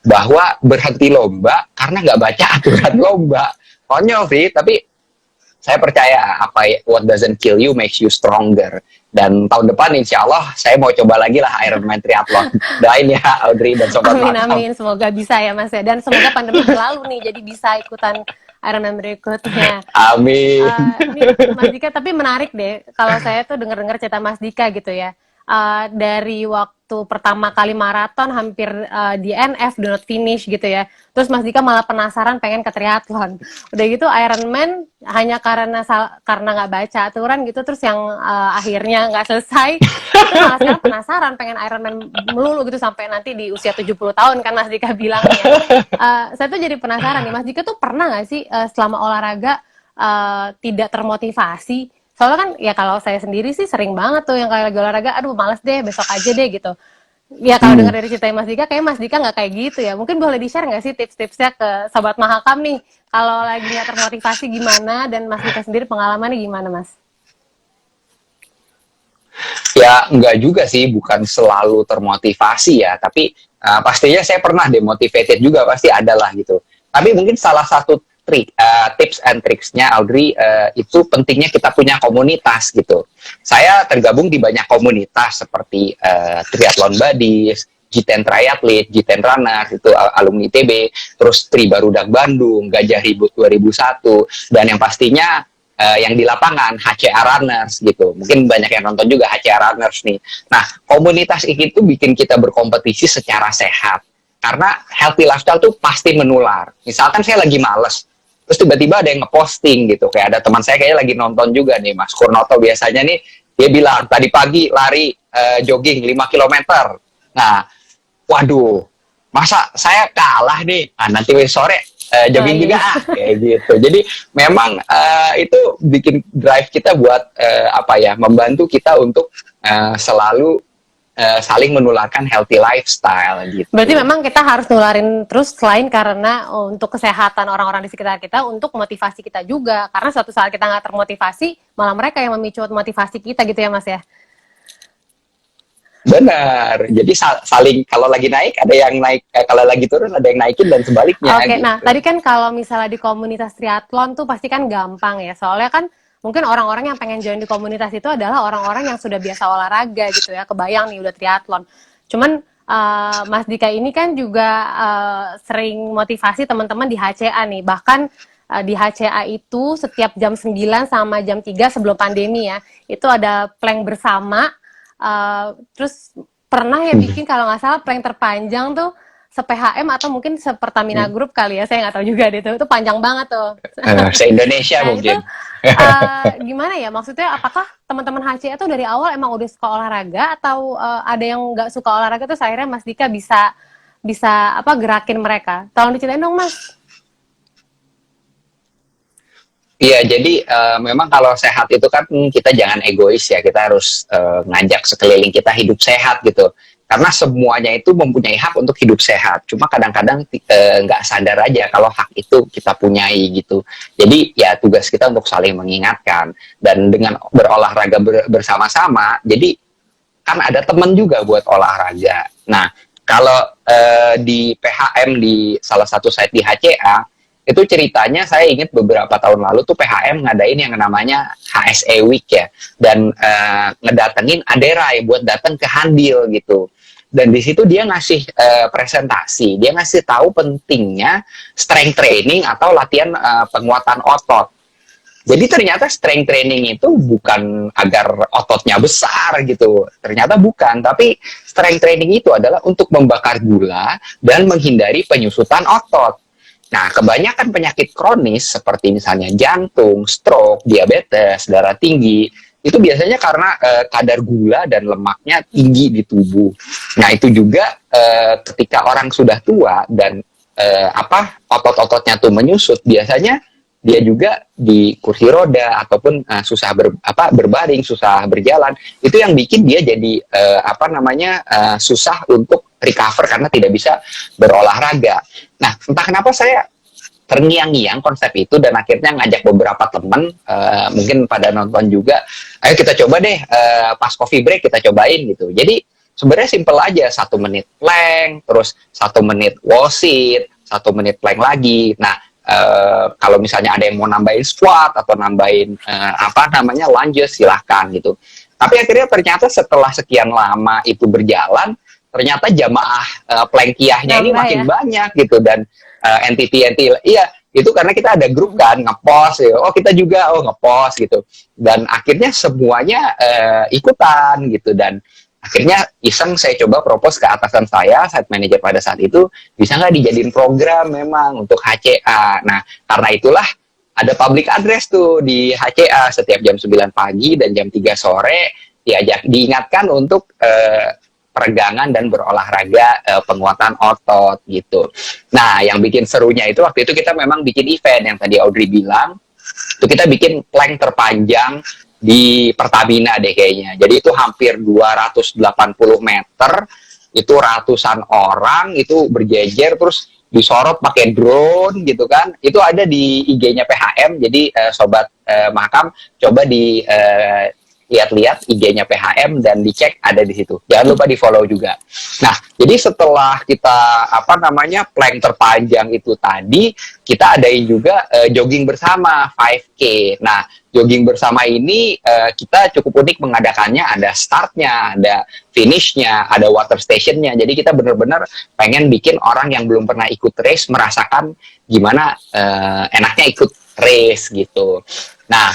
bahwa berhenti lomba karena nggak baca aturan lomba. Konyol sih, tapi saya percaya what doesn't kill you makes you stronger. Dan tahun depan insya Allah saya mau coba lagi lah Ironman Triathlon. Doain ya Audrey dan Sobat Amin, Makan. amin. Semoga bisa ya Mas ya. Dan semoga pandemi berlalu nih, jadi bisa ikutan Ironman berikutnya. Amin. Nih, Mas Dika, tapi menarik deh kalau saya tuh dengar-dengar cerita Mas Dika gitu ya. Dari waktu pertama kali maraton hampir di NF do not finish gitu ya. Terus Mas Dika malah penasaran pengen ke triathlon. Udah gitu Ironman hanya karena nggak baca aturan gitu, terus yang akhirnya nggak selesai. Itu malah sekarang penasaran pengen Ironman melulu gitu sampai nanti di usia 70 tahun kan Mas Dika bilangnya. Saya tuh jadi penasaran nih, Mas Dika tuh pernah nggak sih selama olahraga tidak termotivasi? Soalnya kan ya kalau saya sendiri sih sering banget tuh yang kayak lagi olahraga, aduh males deh, besok aja deh gitu. Ya kalau dengar dari cerita Mas Dika, kayak Mas Dika nggak kayak gitu ya. Mungkin boleh di-share nggak sih tips-tipsnya ke Sobat Mahakam nih, kalau lagi nggak termotivasi gimana, dan Mas Dika sendiri pengalamannya gimana Mas? Ya enggak juga sih, bukan selalu termotivasi ya, tapi pastinya saya pernah demotivated juga, pasti ada lah gitu. Tapi mungkin salah satu tips and tricksnya Audrey, itu pentingnya kita punya komunitas gitu. Saya tergabung di banyak komunitas seperti Triathlon Buddies, G10 Triathlete, G10 Runner, itu alumni ITB, terus Tri Barudak Bandung, Gajah Ribut 2001, dan yang pastinya yang di lapangan HCA Runners gitu. Mungkin banyak yang nonton juga HCA Runners nih. Nah, komunitas ini tuh bikin kita berkompetisi secara sehat. Karena healthy lifestyle tuh pasti menular. Misalkan saya lagi males, terus tiba-tiba ada yang ngeposting gitu. Kayak ada teman saya kayaknya lagi nonton juga nih, Mas Kurnoto biasanya nih, dia bilang tadi pagi lari jogging 5 kilometer. Nah, waduh, masa saya kalah nih? Nah, nanti sore jogging juga kayak gitu. Jadi memang itu bikin drive kita buat membantu kita untuk selalu saling menularkan healthy lifestyle gitu. Berarti memang kita harus nularin terus selain karena untuk kesehatan orang-orang di sekitar kita, untuk motivasi kita juga. Karena suatu saat kita nggak termotivasi, malah mereka yang memicu motivasi kita gitu ya Mas ya? Benar, jadi saling, kalau lagi naik ada yang naik, kalau lagi turun ada yang naikin dan sebaliknya. Oke, gitu. nah tadi kan kalau misalnya di komunitas triathlon tuh pasti kan gampang ya, soalnya kan mungkin orang-orang yang pengen join di komunitas itu adalah orang-orang yang sudah biasa olahraga gitu ya, kebayang nih udah triathlon. Cuman Mas Dika ini kan juga sering motivasi teman-teman di HCA nih, bahkan di HCA itu setiap jam 9 sama jam 3 sebelum pandemi ya, itu ada plank bersama. Terus pernah ya bikin kalau nggak salah plank terpanjang tuh se-PHM atau mungkin se-Pertamina Group kali ya, saya nggak tahu juga deh, itu panjang banget tuh. Se-Indonesia mungkin. Gimana ya, maksudnya apakah teman-teman HCA tuh dari awal emang udah suka olahraga atau ada yang nggak suka olahraga terus akhirnya Mas Dika bisa gerakin mereka? Tolong diceritain dong Mas. Iya, jadi memang kalau sehat itu kan kita jangan egois ya, kita harus ngajak sekeliling kita hidup sehat gitu. Karena semuanya itu mempunyai hak untuk hidup sehat. Cuma kadang-kadang nggak sadar aja kalau hak itu kita punyai gitu. Jadi ya tugas kita untuk saling mengingatkan. Dan dengan berolahraga bersama-sama, jadi kan ada teman juga buat olahraga. Nah, kalau di PHM di salah satu site di HCA, itu ceritanya saya ingat beberapa tahun lalu tuh PHM ngadain yang namanya HSE Week ya, dan ngedatengin Aderai buat datang ke Handil gitu. Dan di situ dia ngasih presentasi, dia ngasih tahu pentingnya strength training atau latihan penguatan otot. Jadi ternyata strength training itu bukan agar ototnya besar gitu, ternyata bukan, tapi strength training itu adalah untuk membakar gula dan menghindari penyusutan otot. Nah, kebanyakan penyakit kronis seperti misalnya jantung, stroke, diabetes, darah tinggi, itu biasanya karena kadar gula dan lemaknya tinggi di tubuh. Nah, itu juga ketika orang sudah tua dan otot-ototnya tuh menyusut, biasanya dia juga di kursi roda ataupun susah berbaring, susah berjalan. Itu yang bikin dia jadi susah untuk recover karena tidak bisa berolahraga. Nah, entah kenapa saya terngiang-ngiang konsep itu dan akhirnya ngajak beberapa teman, mungkin pada nonton juga, ayo kita coba deh pas coffee break kita cobain gitu. Jadi sebenarnya simple aja, 1 menit plank, terus 1 menit wall sit, 1 menit plank lagi. Nah, kalau misalnya ada yang mau nambahin squat atau nambahin lunges, silahkan gitu. Tapi akhirnya ternyata setelah sekian lama itu berjalan, ternyata jamaah plankiyahnya ini makin banyak gitu, dan entity iya itu karena kita ada grup kan ngepost ya, kita juga ngepost gitu, dan akhirnya semuanya ikutan gitu. Dan akhirnya iseng saya coba propose ke atasan saya, site manager pada saat itu, bisa nggak dijadiin program memang untuk HCA. Nah, karena itulah ada public address tuh di HCA setiap jam 9 pagi dan jam 3 sore diingatkan untuk peregangan dan berolahraga penguatan otot gitu. Nah, yang bikin serunya itu waktu itu kita memang bikin event yang tadi Audrey bilang, itu kita bikin plank terpanjang di Pertamina deh kayaknya. Jadi itu hampir 280 meter, itu ratusan orang itu berjejer, terus disorot pakai drone gitu kan. Itu ada di IG-nya PHM, jadi sobat Makam coba lihat-lihat IG-nya PHM dan dicek ada di situ. Jangan lupa di-follow juga. Nah, jadi setelah kita plank terpanjang itu tadi, kita adain juga jogging bersama 5K. Nah, jogging bersama ini kita cukup unik mengadakannya, ada startnya, ada finishnya, ada water stationnya. Jadi kita benar-benar pengen bikin orang yang belum pernah ikut race merasakan gimana enaknya ikut race gitu. Nah,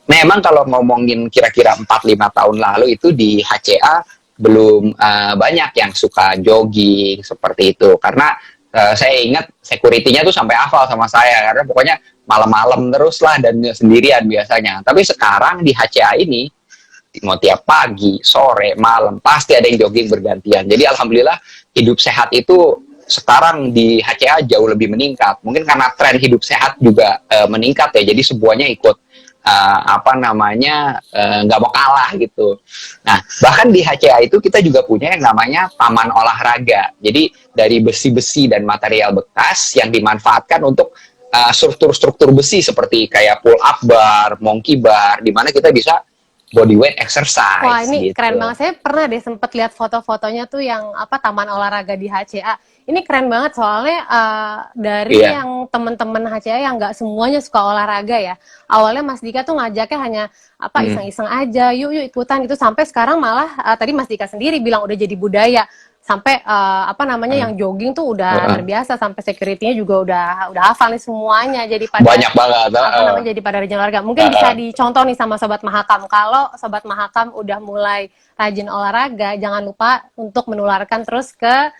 memang kalau ngomongin kira-kira 4-5 tahun lalu itu di HCA belum banyak yang suka jogging seperti itu. Karena saya ingat security-nya tuh sampai hafal sama saya. Karena pokoknya malam-malam terus lah dan sendirian biasanya. Tapi sekarang di HCA ini, mau tiap pagi, sore, malam, pasti ada yang jogging bergantian. Jadi alhamdulillah hidup sehat itu sekarang di HCA jauh lebih meningkat. Mungkin karena tren hidup sehat juga meningkat ya. Jadi semuanya ikut nggak mau kalah gitu. Nah, bahkan di HCA itu kita juga punya yang namanya taman olahraga. Jadi dari besi-besi dan material bekas yang dimanfaatkan untuk struktur-struktur besi seperti kayak pull up bar, monkey bar, di mana kita bisa body weight exercise. Wah, ini gitu. keren banget. Saya pernah deh sempet lihat foto-fotonya tuh yang taman olahraga di HCA. Ini keren banget soalnya dari yang teman-teman HCA yang nggak semuanya suka olahraga ya. Awalnya Mas Dika tuh ngajaknya hanya iseng-iseng aja, yuk ikutan gitu, sampai sekarang malah tadi Mas Dika sendiri bilang udah jadi budaya. Sampai yang jogging tuh udah terbiasa, sampai security-nya juga udah hafal nih semuanya. Jadi pada banyak banget jadi pada rajin olahraga. Mungkin bisa dicontoh nih sama Sobat Mahakam. Kalau Sobat Mahakam udah mulai rajin olahraga, jangan lupa untuk menularkan terus ke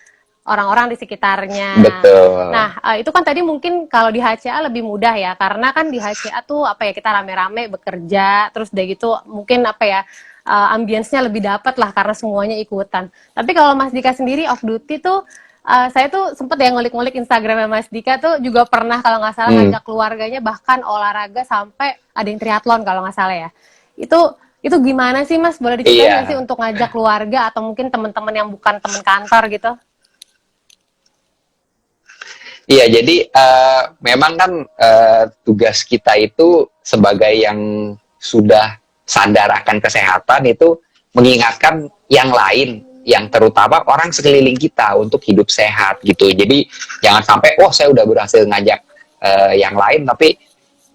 orang-orang di sekitarnya. Betul. Nah, itu kan tadi mungkin kalau di HCA lebih mudah ya, karena kan di HCA tuh kita rame-rame bekerja, terus udah gitu mungkin ambience-nya lebih dapat lah karena semuanya ikutan. Tapi kalau Mas Dika sendiri off duty tuh, saya tuh sempet ya ngulik-ngulik Instagramnya Mas Dika tuh juga pernah kalau nggak salah ngajak keluarganya bahkan olahraga sampai ada yang triathlon kalau nggak salah ya. Itu gimana sih Mas? Boleh diceritain nggak sih untuk ngajak keluarga atau mungkin teman-teman yang bukan teman kantor gitu? Iya, jadi memang kan tugas kita itu sebagai yang sudah sadar akan kesehatan itu mengingatkan yang lain, yang terutama orang sekeliling kita untuk hidup sehat gitu. Jadi jangan sampai, saya udah berhasil ngajak yang lain, tapi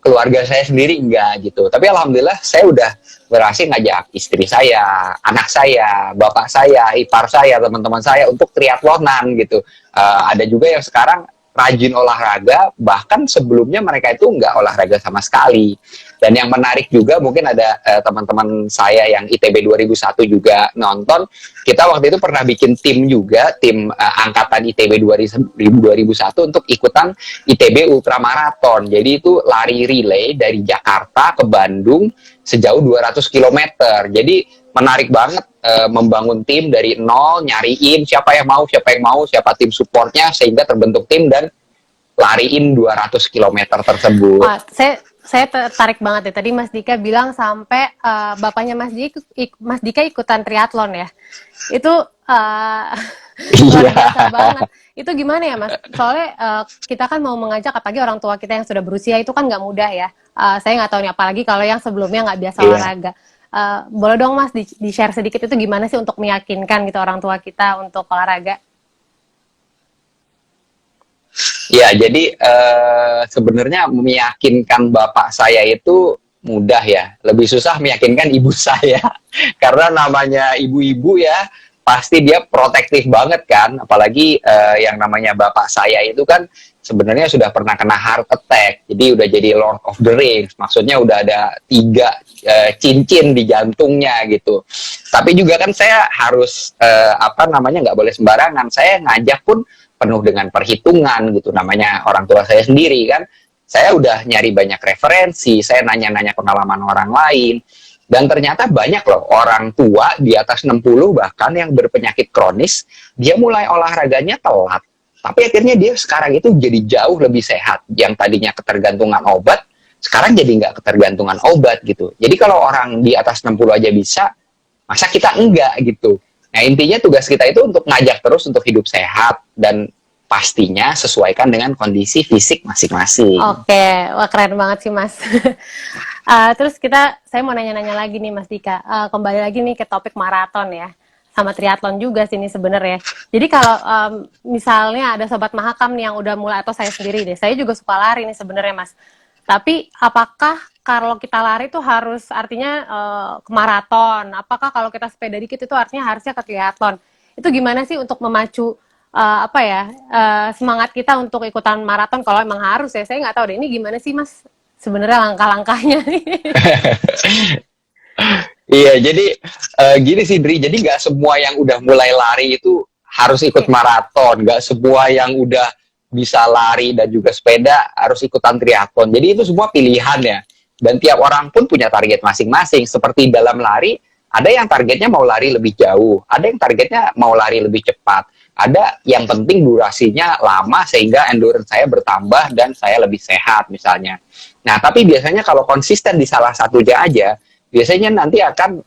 keluarga saya sendiri enggak gitu. Tapi alhamdulillah saya udah berhasil ngajak istri saya, anak saya, bapak saya, ipar saya, teman-teman saya untuk triathlonan gitu. Ada juga yang sekarang rajin olahraga, bahkan sebelumnya mereka itu nggak olahraga sama sekali. Dan yang menarik juga, mungkin ada teman-teman saya yang ITB 2001 juga nonton, kita waktu itu pernah bikin tim juga, tim angkatan ITB 2001 untuk ikutan ITB Ultramarathon. Jadi itu lari relay dari Jakarta ke Bandung sejauh 200 km. Jadi menarik banget membangun tim dari nol, nyariin siapa yang mau, siapa tim supportnya, sehingga terbentuk tim dan lariin 200 km tersebut. Wah, saya tertarik banget ya. Tadi Mas Dika bilang sampai bapaknya Mas Dika ikutan triathlon ya. Itu luar biasa banget. Itu gimana ya Mas? Soalnya kita kan mau mengajak, apalagi orang tua kita yang sudah berusia itu kan nggak mudah ya. Saya nggak tahu nih, apalagi kalau yang sebelumnya nggak biasa olahraga. Boleh dong Mas di-share sedikit itu gimana sih untuk meyakinkan gitu orang tua kita untuk olahraga? Ya, jadi sebenarnya meyakinkan bapak saya itu mudah ya. Lebih susah meyakinkan ibu saya. Karena namanya ibu-ibu ya, pasti dia protektif banget kan. Apalagi yang namanya bapak saya itu kan sebenarnya sudah pernah kena heart attack. Jadi udah jadi Lord of the Rings. Maksudnya udah ada 3 cincin di jantungnya gitu. Tapi juga kan saya harus nggak boleh sembarangan. Saya ngajak pun penuh dengan perhitungan gitu, namanya orang tua saya sendiri kan. Saya udah nyari banyak referensi, saya nanya-nanya pengalaman orang lain, dan ternyata banyak loh orang tua di atas 60 bahkan yang berpenyakit kronis, dia mulai olahraganya telat, tapi akhirnya dia sekarang itu jadi jauh lebih sehat. Yang tadinya ketergantungan obat, sekarang jadi nggak ketergantungan obat gitu. Jadi kalau orang di atas 60 aja bisa, masa kita enggak gitu. Nah, intinya tugas kita itu untuk ngajak terus untuk hidup sehat dan pastinya sesuaikan dengan kondisi fisik masing-masing. Oke, wah keren banget sih Mas. Terus saya mau nanya-nanya lagi nih Mas Dika. Kembali lagi nih ke topik maraton ya, sama triathlon juga sih ini sebenarnya. Jadi kalau misalnya ada sobat mahakam nih yang udah mulai, atau saya sendiri deh, saya juga suka lari nih sebenarnya Mas. Tapi apakah kalau kita lari tuh harus artinya ke maraton? Apakah kalau kita sepeda dikit itu artinya harusnya ke triathlon? Itu gimana sih untuk memacu semangat kita untuk ikutan maraton kalau emang harus ya? Saya nggak tahu deh ini gimana sih Mas sebenarnya langkah-langkahnya nih. Iya, jadi gini sih Dri, jadi nggak semua yang udah mulai lari itu harus ikut maraton, nggak semua yang udah bisa lari dan juga sepeda harus ikutan triathlon. Jadi itu semua pilihan ya. Dan tiap orang pun punya target masing-masing. Seperti dalam lari, ada yang targetnya mau lari lebih jauh, ada yang targetnya mau lari lebih cepat, ada yang penting durasinya lama sehingga endurance saya bertambah dan saya lebih sehat misalnya. Nah, tapi biasanya kalau konsisten di salah satunya aja, biasanya nanti akan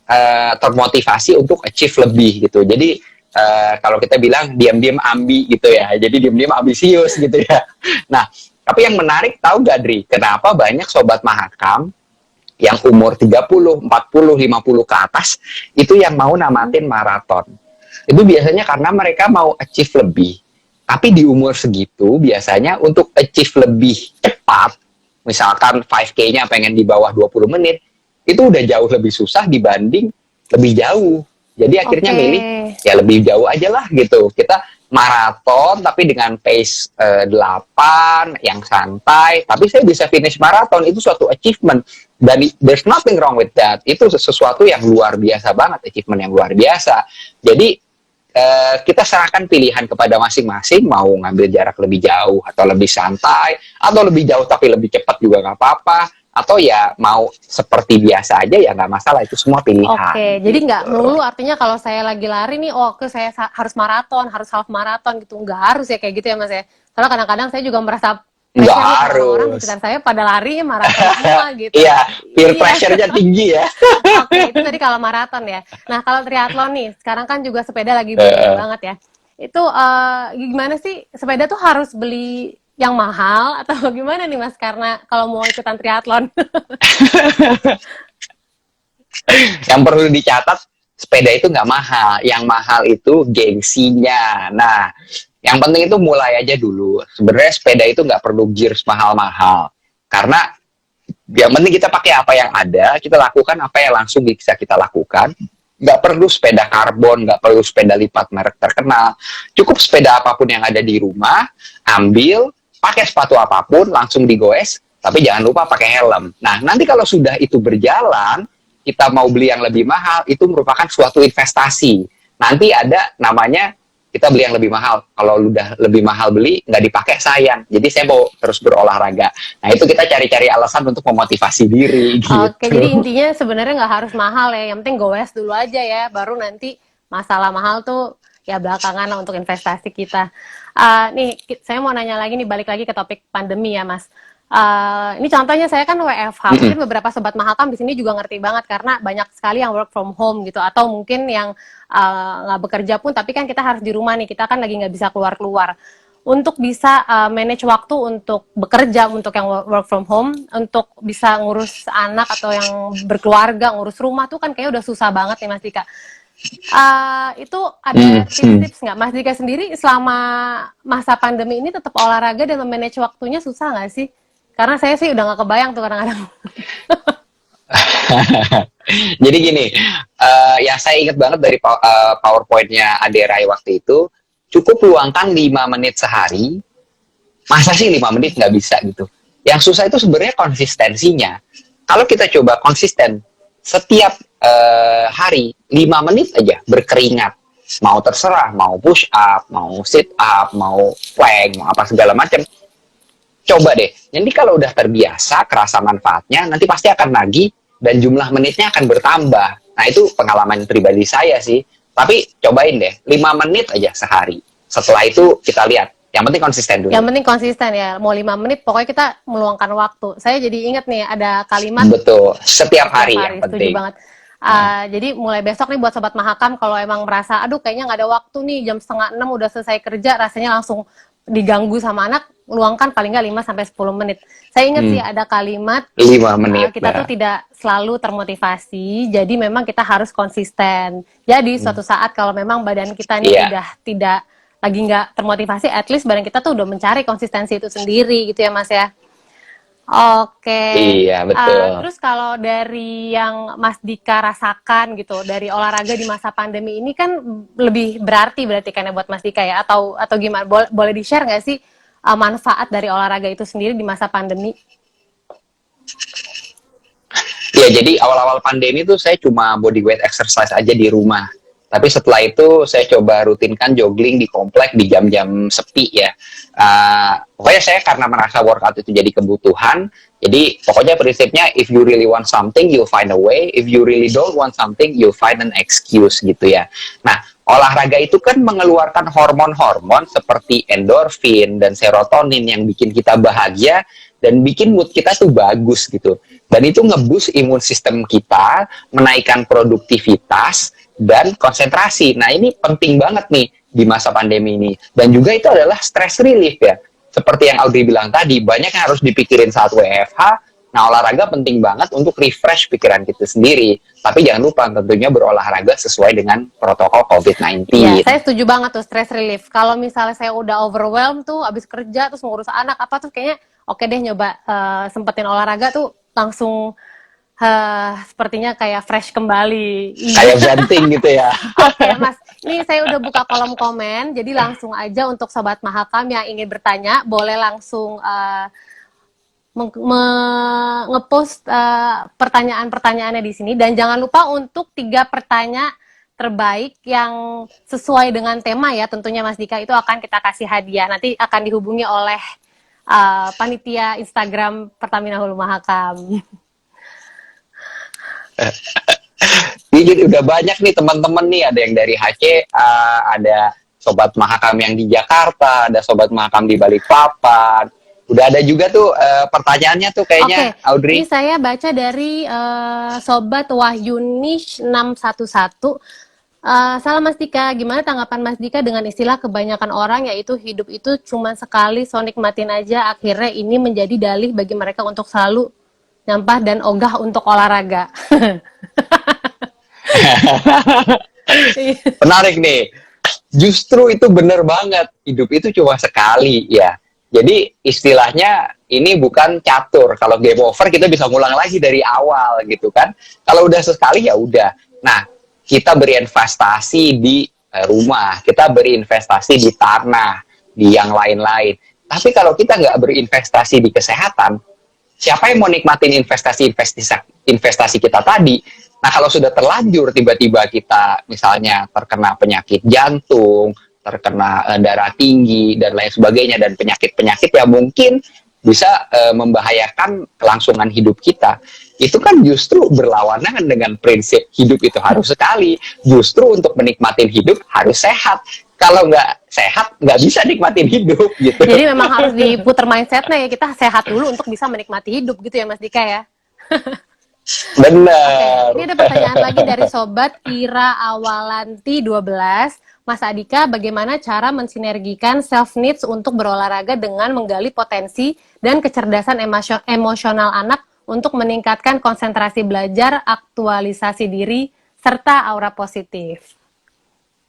termotivasi untuk achieve lebih gitu. Jadi kalau kita bilang diam-diam ambi gitu ya. Jadi diam-diam ambisius gitu ya. Nah, tapi yang menarik tahu gak Dri, kenapa banyak sobat mahakam yang umur 30, 40, 50 ke atas itu yang mau namatin maraton. Itu biasanya karena mereka mau achieve lebih. Tapi di umur segitu biasanya untuk achieve lebih cepat, misalkan 5K-nya pengen di bawah 20 menit, itu udah jauh lebih susah dibanding lebih jauh. Jadi akhirnya milih ya lebih jauh aja lah gitu. Kita maraton tapi dengan pace 8 yang santai, tapi saya bisa finish maraton, itu suatu achievement. Dan there's nothing wrong with that. Itu sesuatu yang luar biasa banget, achievement yang luar biasa. Jadi kita serahkan pilihan kepada masing-masing, mau ngambil jarak lebih jauh atau lebih santai, atau lebih jauh tapi lebih cepat juga nggak apa-apa, atau ya mau seperti biasa aja ya nggak masalah, itu semua pilihan. Oke, jadi nggak melulu artinya kalau saya lagi lari nih, saya harus maraton, harus half maraton gitu, nggak harus ya kayak gitu ya Mas ya. Karena kadang-kadang saya juga merasa nggak orang di harus. sekitar saya pada lari maraton semua gitu. Iya, peer pressure-nya tinggi ya. Oke, itu tadi kalau maraton ya. Nah, kalau triathlon nih, sekarang kan juga sepeda lagi booming banget ya. Itu gimana sih, sepeda tuh harus beli yang mahal atau gimana nih Mas? Karena kalau mau ikutan triathlon. Yang perlu dicatat, sepeda itu nggak mahal. Yang mahal itu gengsinya. Nah, yang penting itu mulai aja dulu. Sebenarnya sepeda itu nggak perlu gears mahal-mahal. Karena yang penting kita pakai apa yang ada, kita lakukan apa yang langsung bisa kita lakukan. Nggak perlu sepeda karbon, nggak perlu sepeda lipat merek terkenal. Cukup sepeda apapun yang ada di rumah, ambil, pakai sepatu apapun, langsung digoes, tapi jangan lupa pakai helm. Nah, nanti kalau sudah itu berjalan, kita mau beli yang lebih mahal, itu merupakan suatu investasi. Nanti ada namanya, kita beli yang lebih mahal. Kalau udah lebih mahal beli, nggak dipakai sayang. Jadi saya mau terus berolahraga. Nah, itu kita cari-cari alasan untuk memotivasi diri. Gitu. Oke, jadi intinya sebenarnya nggak harus mahal ya. Yang penting goes dulu aja ya. Baru nanti masalah mahal tuh ya belakangan lah untuk investasi kita. Nih, saya mau nanya lagi nih, balik lagi ke topik pandemi ya, Mas. Ini contohnya saya kan WFH, mungkin beberapa sobat mahakam di sini juga ngerti banget karena banyak sekali yang work from home gitu, atau mungkin yang nggak bekerja pun, tapi kan kita harus di rumah nih, kita kan lagi nggak bisa keluar-keluar. Untuk bisa manage waktu untuk bekerja, untuk yang work from home, untuk bisa ngurus anak atau yang berkeluarga, ngurus rumah tuh kan kayaknya udah susah banget nih Mas Dika. Itu ada tips-tips nggak Mas Dika sendiri selama masa pandemi ini tetap olahraga dan memanage waktunya susah nggak sih? Karena saya sih udah nggak kebayang tuh kadang-kadang. Jadi gini, yang saya ingat banget dari PowerPoint-nya Aderai waktu itu, cukup luangkan 5 menit sehari. Masa sih 5 menit nggak bisa gitu? Yang susah itu sebenarnya konsistensinya. Kalau kita coba konsisten, setiap hari 5 menit aja berkeringat. Mau terserah, mau push up, mau sit up, mau plank, mau apa segala macam. Coba deh, jadi kalau udah terbiasa, kerasa manfaatnya, nanti pasti akan nagih dan jumlah menitnya akan bertambah. Nah, itu pengalaman pribadi saya sih. Tapi cobain deh, 5 menit aja sehari. Setelah itu kita lihat. Yang penting konsisten dulu. Yang penting konsisten ya, mau 5 menit, pokoknya kita meluangkan waktu. Saya jadi ingat nih, ada kalimat. Betul, setiap hari yang penting. Setuju banget. Jadi mulai besok nih buat sobat mahakam, kalau emang merasa, aduh kayaknya nggak ada waktu nih, jam 5:30 udah selesai kerja, rasanya langsung diganggu sama anak, luangkan paling nggak 5 sampai 10 menit. Saya ingat sih ada kalimat 5 menit. kita tuh tidak selalu termotivasi, jadi memang kita harus konsisten. Jadi suatu saat kalau memang badan kita nih Iya, udah tidak lagi nggak termotivasi, at least badan kita tuh udah mencari konsistensi itu sendiri gitu ya Mas ya. Oke. iya betul. Terus kalau dari yang Mas Dika rasakan gitu dari olahraga di masa pandemi ini kan lebih berarti kan ya buat Mas Dika ya, atau gimana? Boleh di-share nggak sih manfaat dari olahraga itu sendiri di masa pandemi? Ya, jadi awal-awal pandemi tuh saya cuma body weight exercise aja di rumah. Tapi setelah itu saya coba rutinkan jogging di komplek di jam-jam sepi ya. Pokoknya saya karena merasa workout itu jadi kebutuhan, jadi pokoknya prinsipnya if you really want something, you'll find a way. If you really don't want something, you'll find an excuse gitu ya. Nah, olahraga itu kan mengeluarkan hormon-hormon seperti endorfin dan serotonin yang bikin kita bahagia dan bikin mood kita tuh bagus gitu. Dan itu nge-boost imun sistem kita, menaikkan produktivitas, dan konsentrasi. Nah, ini penting banget nih di masa pandemi ini. Dan juga itu adalah stress relief ya. Seperti yang Audrey bilang tadi, banyak yang harus dipikirin saat WFH. Nah, olahraga penting banget untuk refresh pikiran kita sendiri. Tapi jangan lupa tentunya berolahraga sesuai dengan protokol COVID-19. Iya, saya setuju banget tuh stress relief. Kalau misalnya saya udah overwhelmed tuh, abis kerja terus ngurus anak apa tuh kayaknya oke deh nyoba sempetin olahraga tuh langsung sepertinya kayak fresh kembali. Kayak venting gitu ya. Oke, Mas. Ini saya udah buka kolom komen, jadi langsung aja untuk Sobat Mahakam yang ingin bertanya, boleh langsung ngepost pertanyaan-pertanyaannya di sini. Dan jangan lupa untuk 3 pertanyaan terbaik yang sesuai dengan tema ya, tentunya Mas Dika itu akan kita kasih hadiah. Nanti akan dihubungi oleh panitia Instagram Pertamina Hulu Mahakam. Ini jadi udah banyak nih teman-teman nih, ada yang dari HCA, ada Sobat Mahakam yang di Jakarta, ada Sobat Mahakam di Balikpapan. Udah ada juga tuh pertanyaannya tuh kayaknya, Audrey. Ini saya baca dari Sobat Wahyunish 611. Salam Mas Dika, gimana tanggapan Mas Dika dengan istilah kebanyakan orang yaitu hidup itu cuma sekali, so nikmatin aja, akhirnya ini menjadi dalih bagi mereka untuk selalu nyampah dan ogah untuk olahraga. Menarik nih. Justru itu bener banget. Hidup itu cuma sekali ya. Jadi istilahnya ini bukan catur. Kalau game over kita bisa ngulang lagi dari awal gitu kan. Kalau udah sekali ya udah. Nah, kita berinvestasi di rumah, kita berinvestasi di tanah, di yang lain-lain. Tapi kalau kita nggak berinvestasi di kesehatan, siapa yang mau nikmatin investasi kita tadi? Nah, kalau sudah terlanjur tiba-tiba kita misalnya terkena penyakit jantung, terkena darah tinggi dan lain sebagainya, dan penyakit-penyakit yang mungkin bisa membahayakan kelangsungan hidup kita, itu kan justru berlawanan dengan prinsip hidup itu harus sekali. Justru untuk menikmatin hidup harus sehat. Kalau nggak sehat, nggak bisa nikmatin hidup gitu. Jadi memang harus diputer mindsetnya ya, kita sehat dulu untuk bisa menikmati hidup gitu ya Mas Dika ya. Benar. Oke, ini ada pertanyaan lagi dari Sobat Ira Awalanti 12. Mas Adika, bagaimana cara mensinergikan self needs untuk berolahraga dengan menggali potensi dan kecerdasan emosional anak untuk meningkatkan konsentrasi belajar, aktualisasi diri, serta aura positif?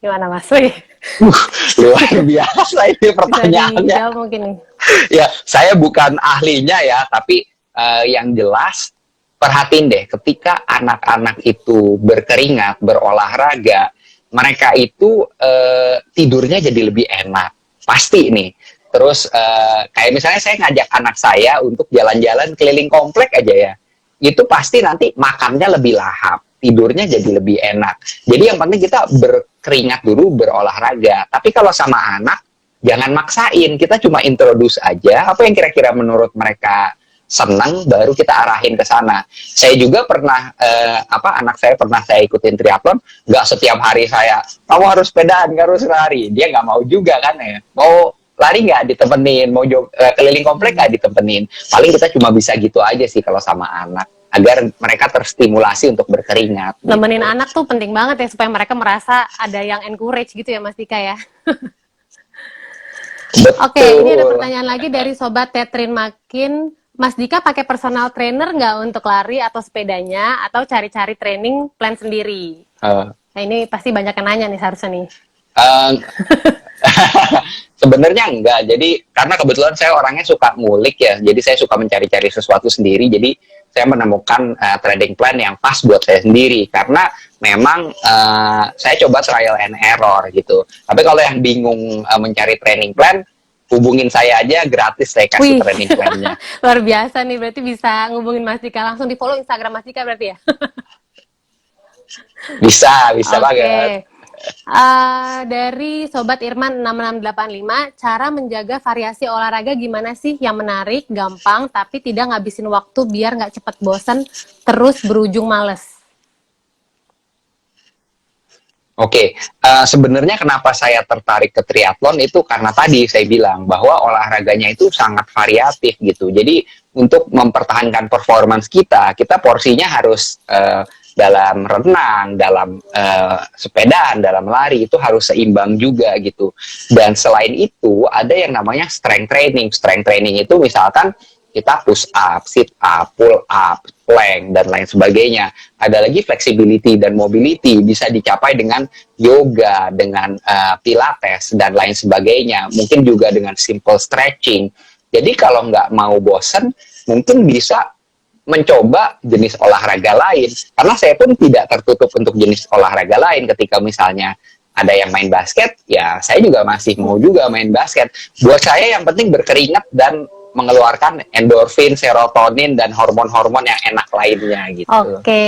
Gimana Mas? Luar biasa ini pertanyaannya. Bisa dijawab mungkin nih. Ya, saya bukan ahlinya ya, tapi yang jelas perhatiin deh, ketika anak-anak itu berkeringat, berolahraga, mereka itu tidurnya jadi lebih enak, pasti nih. Terus kayak misalnya saya ngajak anak saya untuk jalan-jalan keliling komplek aja ya, itu pasti nanti makannya lebih lahap, tidurnya jadi lebih enak. Jadi yang penting kita berkeringat dulu, berolahraga. Tapi kalau sama anak, jangan maksain, kita cuma introduce aja apa yang kira-kira menurut mereka senang, baru kita arahin ke sana. Saya juga pernah anak saya pernah saya ikutin triathlon, nggak setiap hari saya kamu harus sepedaan, nggak harus lari, dia nggak mau juga kan ya. Mau lari nggak ditemenin, mau keliling komplek nggak ditemenin. Paling kita cuma bisa gitu aja sih kalau sama anak, agar mereka terstimulasi untuk berkeringat. Nemenin gitu. anak tuh penting banget ya supaya mereka merasa ada yang encourage gitu ya Mas Dika ya. Oke, ini ada Betul. pertanyaan lagi dari Sobat Tetrin Makin. Mas Dika pakai personal trainer nggak untuk lari atau sepedanya, atau cari-cari training plan sendiri? Eh, Nah, ini pasti banyak yang nanya nih seharusnya nih. eh, Sebenarnya enggak. Jadi karena kebetulan saya orangnya suka ngulik ya. Jadi saya suka mencari-cari sesuatu sendiri. Jadi saya menemukan trading plan yang pas buat saya sendiri. Karena memang saya coba trial and error gitu. Tapi kalau yang bingung mencari training plan, hubungin saya aja gratis saya kasih Wih, training plan-nya. luar biasa nih. Berarti bisa ngubungin Mas Dika. Langsung di follow Instagram Mas Dika berarti ya? Bisa, bisa banget. Oke. Dari Sobat Irman 6685, cara menjaga variasi olahraga gimana sih yang menarik, gampang, tapi tidak ngabisin waktu biar nggak cepet bosen, terus berujung males? Oke, sebenarnya kenapa saya tertarik ke triathlon itu karena tadi saya bilang bahwa olahraganya itu sangat variatif gitu. Jadi untuk mempertahankan performance kita, kita porsinya harus dalam renang, dalam sepedaan, dalam lari itu harus seimbang juga gitu. Dan selain itu ada yang namanya strength training. Strength training itu misalkan kita push up, sit up, pull up, plank, dan lain sebagainya. Ada lagi flexibility dan mobility, bisa dicapai dengan yoga, dengan pilates, dan lain sebagainya. Mungkin juga dengan simple stretching. Jadi kalau nggak mau bosen, mungkin bisa mencoba jenis olahraga lain. Karena saya pun tidak tertutup untuk jenis olahraga lain. Ketika misalnya ada yang main basket, ya saya juga masih mau juga main basket. Buat saya yang penting berkeringat dan mengeluarkan endorfin, serotonin, dan hormon-hormon yang enak lainnya gitu. Oke.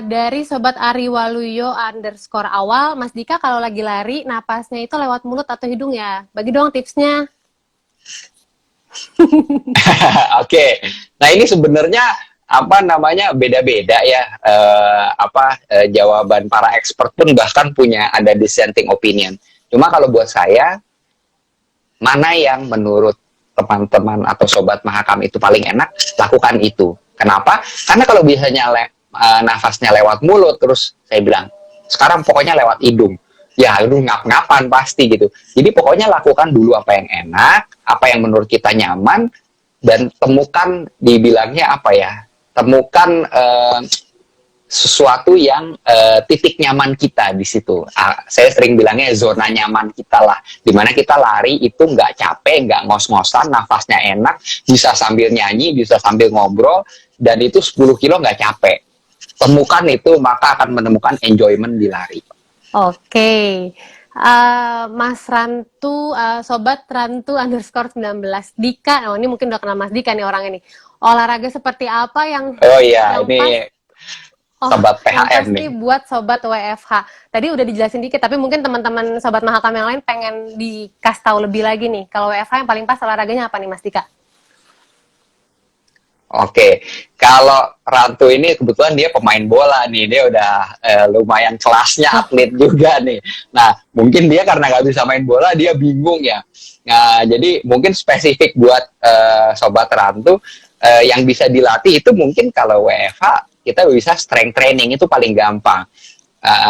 Dari Sobat Ari Waluyo _awal, Mas Dika kalau lagi lari, napasnya itu lewat mulut atau hidung ya? Bagi dong tipsnya. Oke, nah ini sebenarnya apa namanya beda-beda ya. Jawaban para expert pun bahkan punya ada dissenting opinion. Cuma kalau buat saya, mana yang menurut teman-teman atau sobat Mahakam itu paling enak, lakukan itu. Kenapa? Karena kalau biasanya nafasnya lewat mulut, terus saya bilang, sekarang pokoknya lewat hidung. Ya, lu ngap-ngapan pasti gitu. Jadi pokoknya lakukan dulu apa yang enak, apa yang menurut kita nyaman, dan temukan, dibilangnya apa ya, temukan sesuatu yang titik nyaman kita di situ. Saya sering bilangnya zona nyaman kita lah, dimana kita lari itu nggak capek, nggak ngos-ngosan, nafasnya enak, bisa sambil nyanyi, bisa sambil ngobrol, dan itu 10 kilo nggak capek. Temukan itu, maka akan menemukan enjoyment di lari. Oke. Mas Rantu, Sobat Rantu _19 Dika, oh ini mungkin udah kenal Mas Dika nih orangnya nih. Olahraga seperti apa yang Oh iya, yang ini pas, sobat yang PHM pasti nih. buat Sobat WFH. Tadi udah dijelasin dikit, tapi mungkin teman-teman Sobat Mahakam yang lain pengen dikasih tahu lebih lagi nih. Kalau WFH yang paling pas olahraganya apa nih Mas Dika? Oke, kalau Rantu ini kebetulan dia pemain bola nih, dia udah lumayan kelasnya atlet juga nih. Nah, mungkin dia karena nggak bisa main bola, dia bingung ya. Nah, jadi mungkin spesifik buat Sobat Rantu, yang bisa dilatih itu mungkin kalau WFH, kita bisa strength training, itu paling gampang.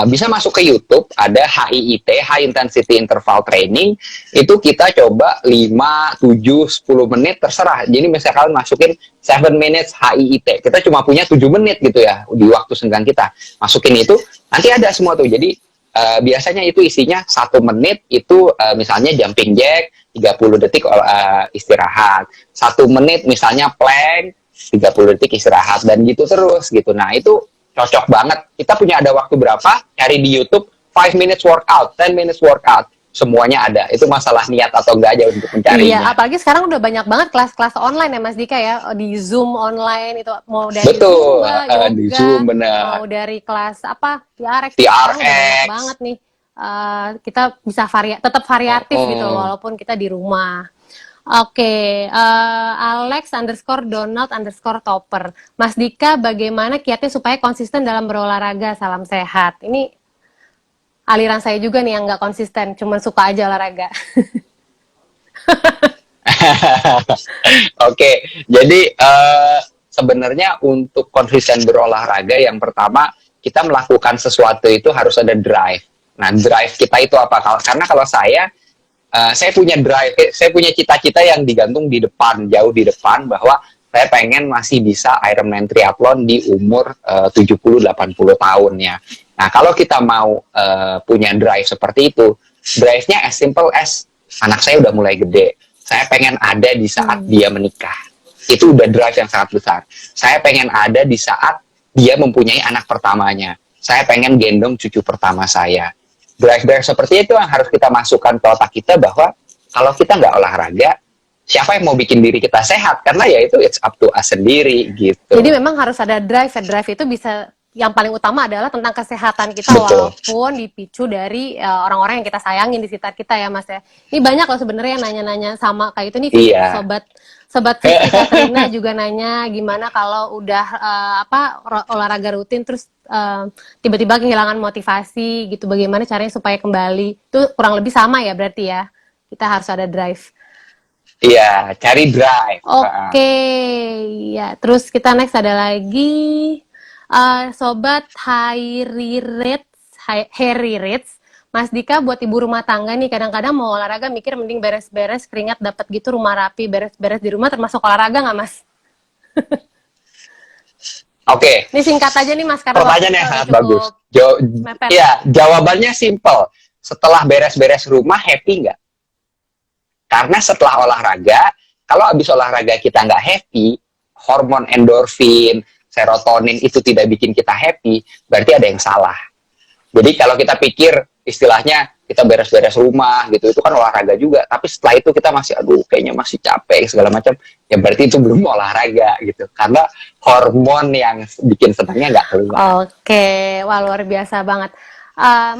Bisa masuk ke YouTube, ada HIIT, High Intensity Interval Training, itu kita coba 5, 7, 10 menit, terserah. Jadi misalkan masukin 7 minutes HIIT, kita cuma punya 7 menit gitu ya, di waktu senggang kita. Masukin itu, nanti ada semua tuh. Jadi biasanya itu isinya 1 menit, itu misalnya jumping jack, 30 detik istirahat. 1 menit misalnya plank, 30 detik istirahat, dan gitu terus gitu. Nah itu cocok banget. Kita punya ada waktu berapa, cari di YouTube 5 minutes workout, 10 minutes workout, semuanya ada. Itu masalah niat atau enggak aja untuk mencarinya. Iya, apalagi sekarang udah banyak banget kelas-kelas online ya Mas Dika ya, di Zoom online itu mau dari Betul, Zumba, yoga, di Zoom bener. mau dari kelas apa TRX, TRX. sekarang udah banyak banget nih. Kita bisa tetap variatif gitu walaupun kita di rumah. Oke, Alex _Donald _topper. Mas Dika, bagaimana kiatnya supaya konsisten dalam berolahraga? Salam sehat. Ini aliran saya juga nih yang nggak konsisten, cuman suka aja olahraga. Oke, jadi sebenarnya untuk konsisten berolahraga, yang pertama kita melakukan sesuatu itu harus ada drive. Nah, drive kita itu apa? Karena kalau saya saya punya drive, saya punya cita-cita yang digantung di depan, jauh di depan, bahwa saya pengen masih bisa Ironman triathlon di umur 70-80 tahun ya. Nah, kalau kita mau punya drive seperti itu, drive-nya as simple as anak saya udah mulai gede. Saya pengen ada di saat dia menikah. Itu udah drive yang sangat besar. Saya pengen ada di saat dia mempunyai anak pertamanya. Saya pengen gendong cucu pertama saya. Drive-drive seperti itu yang harus kita masukkan ke otak kita, bahwa kalau kita nggak olahraga, siapa yang mau bikin diri kita sehat? Karena ya itu it's up to us sendiri gitu. Jadi memang harus ada drive. Drive itu bisa, yang paling utama adalah tentang kesehatan kita. Betul. Walaupun dipicu dari orang-orang yang kita sayangin di sekitar kita ya Mas ya. Ini banyak loh sebenarnya yang nanya-nanya sama kayak itu nih. Iya. Sobat Fisik Katrina juga nanya gimana kalau udah olahraga rutin terus tiba-tiba kehilangan motivasi gitu, bagaimana caranya supaya kembali. Itu kurang lebih sama ya berarti ya, kita harus ada drive. Iya, cari drive. Oke, ya terus kita next ada lagi Sobat Harry Ritz. Mas Dika, buat ibu rumah tangga nih, kadang-kadang mau olahraga mikir mending beres-beres keringat dapat gitu, rumah rapi, beres-beres di rumah termasuk olahraga nggak Mas? Oke. Ini singkat aja nih Mas, karena pertanyaan yang sangat bagus. mepet. Iya, jawabannya simple. Setelah beres-beres rumah, happy nggak? Karena setelah olahraga, kalau habis olahraga kita nggak happy, hormon endorfin, serotonin itu tidak bikin kita happy, berarti ada yang salah. Jadi kalau kita pikir istilahnya kita beres-beres rumah gitu, itu kan olahraga juga, tapi setelah itu kita masih kayaknya masih capek segala macam, ya berarti itu belum olahraga gitu, karena hormon yang bikin senangnya nggak keluar. Oke, wah luar biasa banget.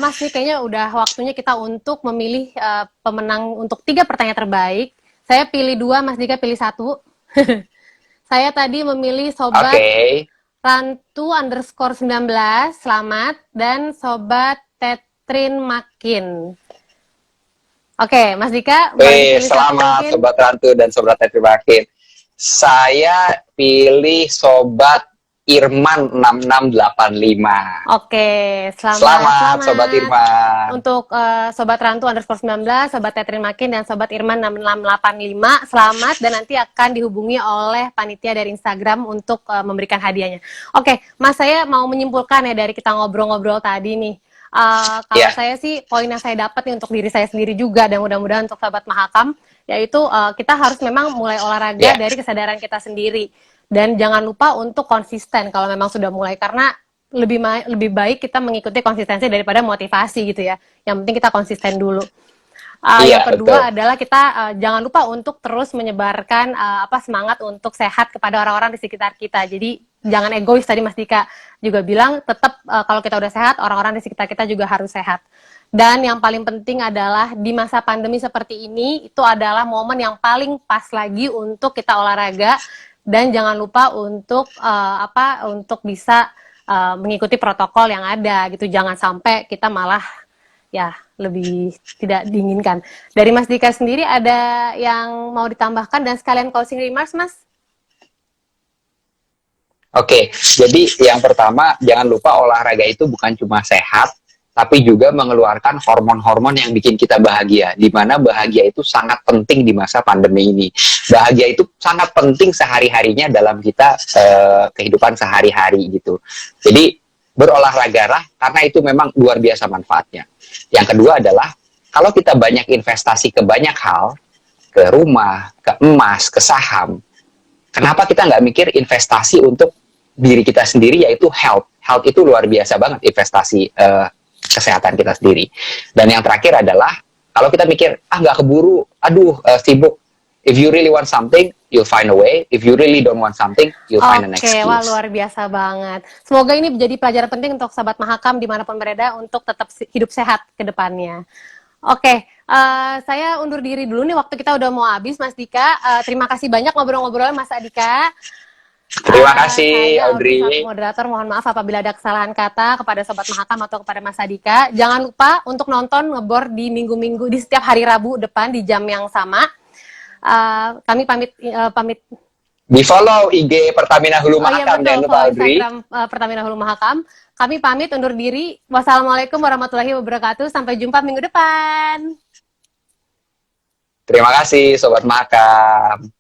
Mas, nih kayaknya udah waktunya kita untuk memilih pemenang untuk 3 pertanyaan terbaik. Saya pilih 2, Mas Dika pilih 1. Saya tadi memilih Sobat Rantu_19, selamat, dan Sobat Tetrin Makin. Oke, Mas Dika. Selamat Sobat Rantu dan Sobat Tetrin Makin. Saya pilih Sobat Irman 6685. Oke, selamat Sobat Irman. Untuk Sobat Rantu_19, Sobat Tetrin Makin, dan Sobat Irman 6685, selamat, dan nanti akan dihubungi oleh panitia dari Instagram untuk memberikan hadiahnya. Oke, Mas, saya mau menyimpulkan ya dari kita ngobrol-ngobrol tadi nih. Kalau saya sih, poin yang saya dapat nih untuk diri saya sendiri juga, dan mudah-mudahan untuk Sobat Mahakam, yaitu kita harus memang mulai olahraga dari kesadaran kita sendiri. Dan jangan lupa untuk konsisten kalau memang sudah mulai, karena lebih baik kita mengikuti konsistensi daripada motivasi gitu ya. Yang penting kita konsisten dulu. Yang kedua adalah kita jangan lupa untuk terus menyebarkan semangat untuk sehat kepada orang-orang di sekitar kita. Jadi jangan egois, tadi Mas Dika juga bilang, tetap kalau kita udah sehat, orang-orang di sekitar kita juga harus sehat. Dan yang paling penting adalah di masa pandemi seperti ini, itu adalah momen yang paling pas lagi untuk kita olahraga. Dan jangan lupa untuk untuk bisa mengikuti protokol yang ada gitu. Jangan sampai kita malah ya lebih tidak diinginkan. Dari Mas Dika sendiri ada yang mau ditambahkan dan sekalian closing remarks, Mas? Oke, jadi yang pertama, jangan lupa olahraga itu bukan cuma sehat, tapi juga mengeluarkan hormon-hormon yang bikin kita bahagia, di mana bahagia itu sangat penting di masa pandemi ini. Bahagia itu sangat penting sehari-harinya dalam kita kehidupan sehari-hari gitu. Jadi berolahragalah, karena itu memang luar biasa manfaatnya. Yang kedua adalah, kalau kita banyak investasi ke banyak hal, ke rumah, ke emas, ke saham, kenapa kita nggak mikir investasi untuk diri kita sendiri, yaitu health. Health itu luar biasa banget investasi kesehatan kita sendiri. Dan yang terakhir adalah, kalau kita mikir, nggak keburu, sibuk. If you really want something, you'll find a way. If you really don't want something, you'll find an excuse. Oke, wah luar biasa banget. Semoga ini menjadi pelajaran penting untuk Sobat Mahakam dimanapun berada, untuk tetap hidup sehat ke depannya. Oke, saya undur diri dulu nih, waktu kita udah mau habis, Mas Dika. Terima kasih banyak ngobrol-ngobrolnya, Mas Dika. Terima kasih, Audrey. Saya moderator, mohon maaf apabila ada kesalahan kata kepada Sobat Mahakam atau kepada Mas Dika. Jangan lupa untuk nonton Ngebor di minggu-minggu, di setiap hari Rabu depan di jam yang sama. Kami pamit. Di follow IG Pertamina Hulu Mahakam, jangan lupa, Audrey. Instagram Pertamina Hulu Mahakam. Kami pamit undur diri. Wassalamualaikum warahmatullahi wabarakatuh. Sampai jumpa minggu depan. Terima kasih Sobat Makam.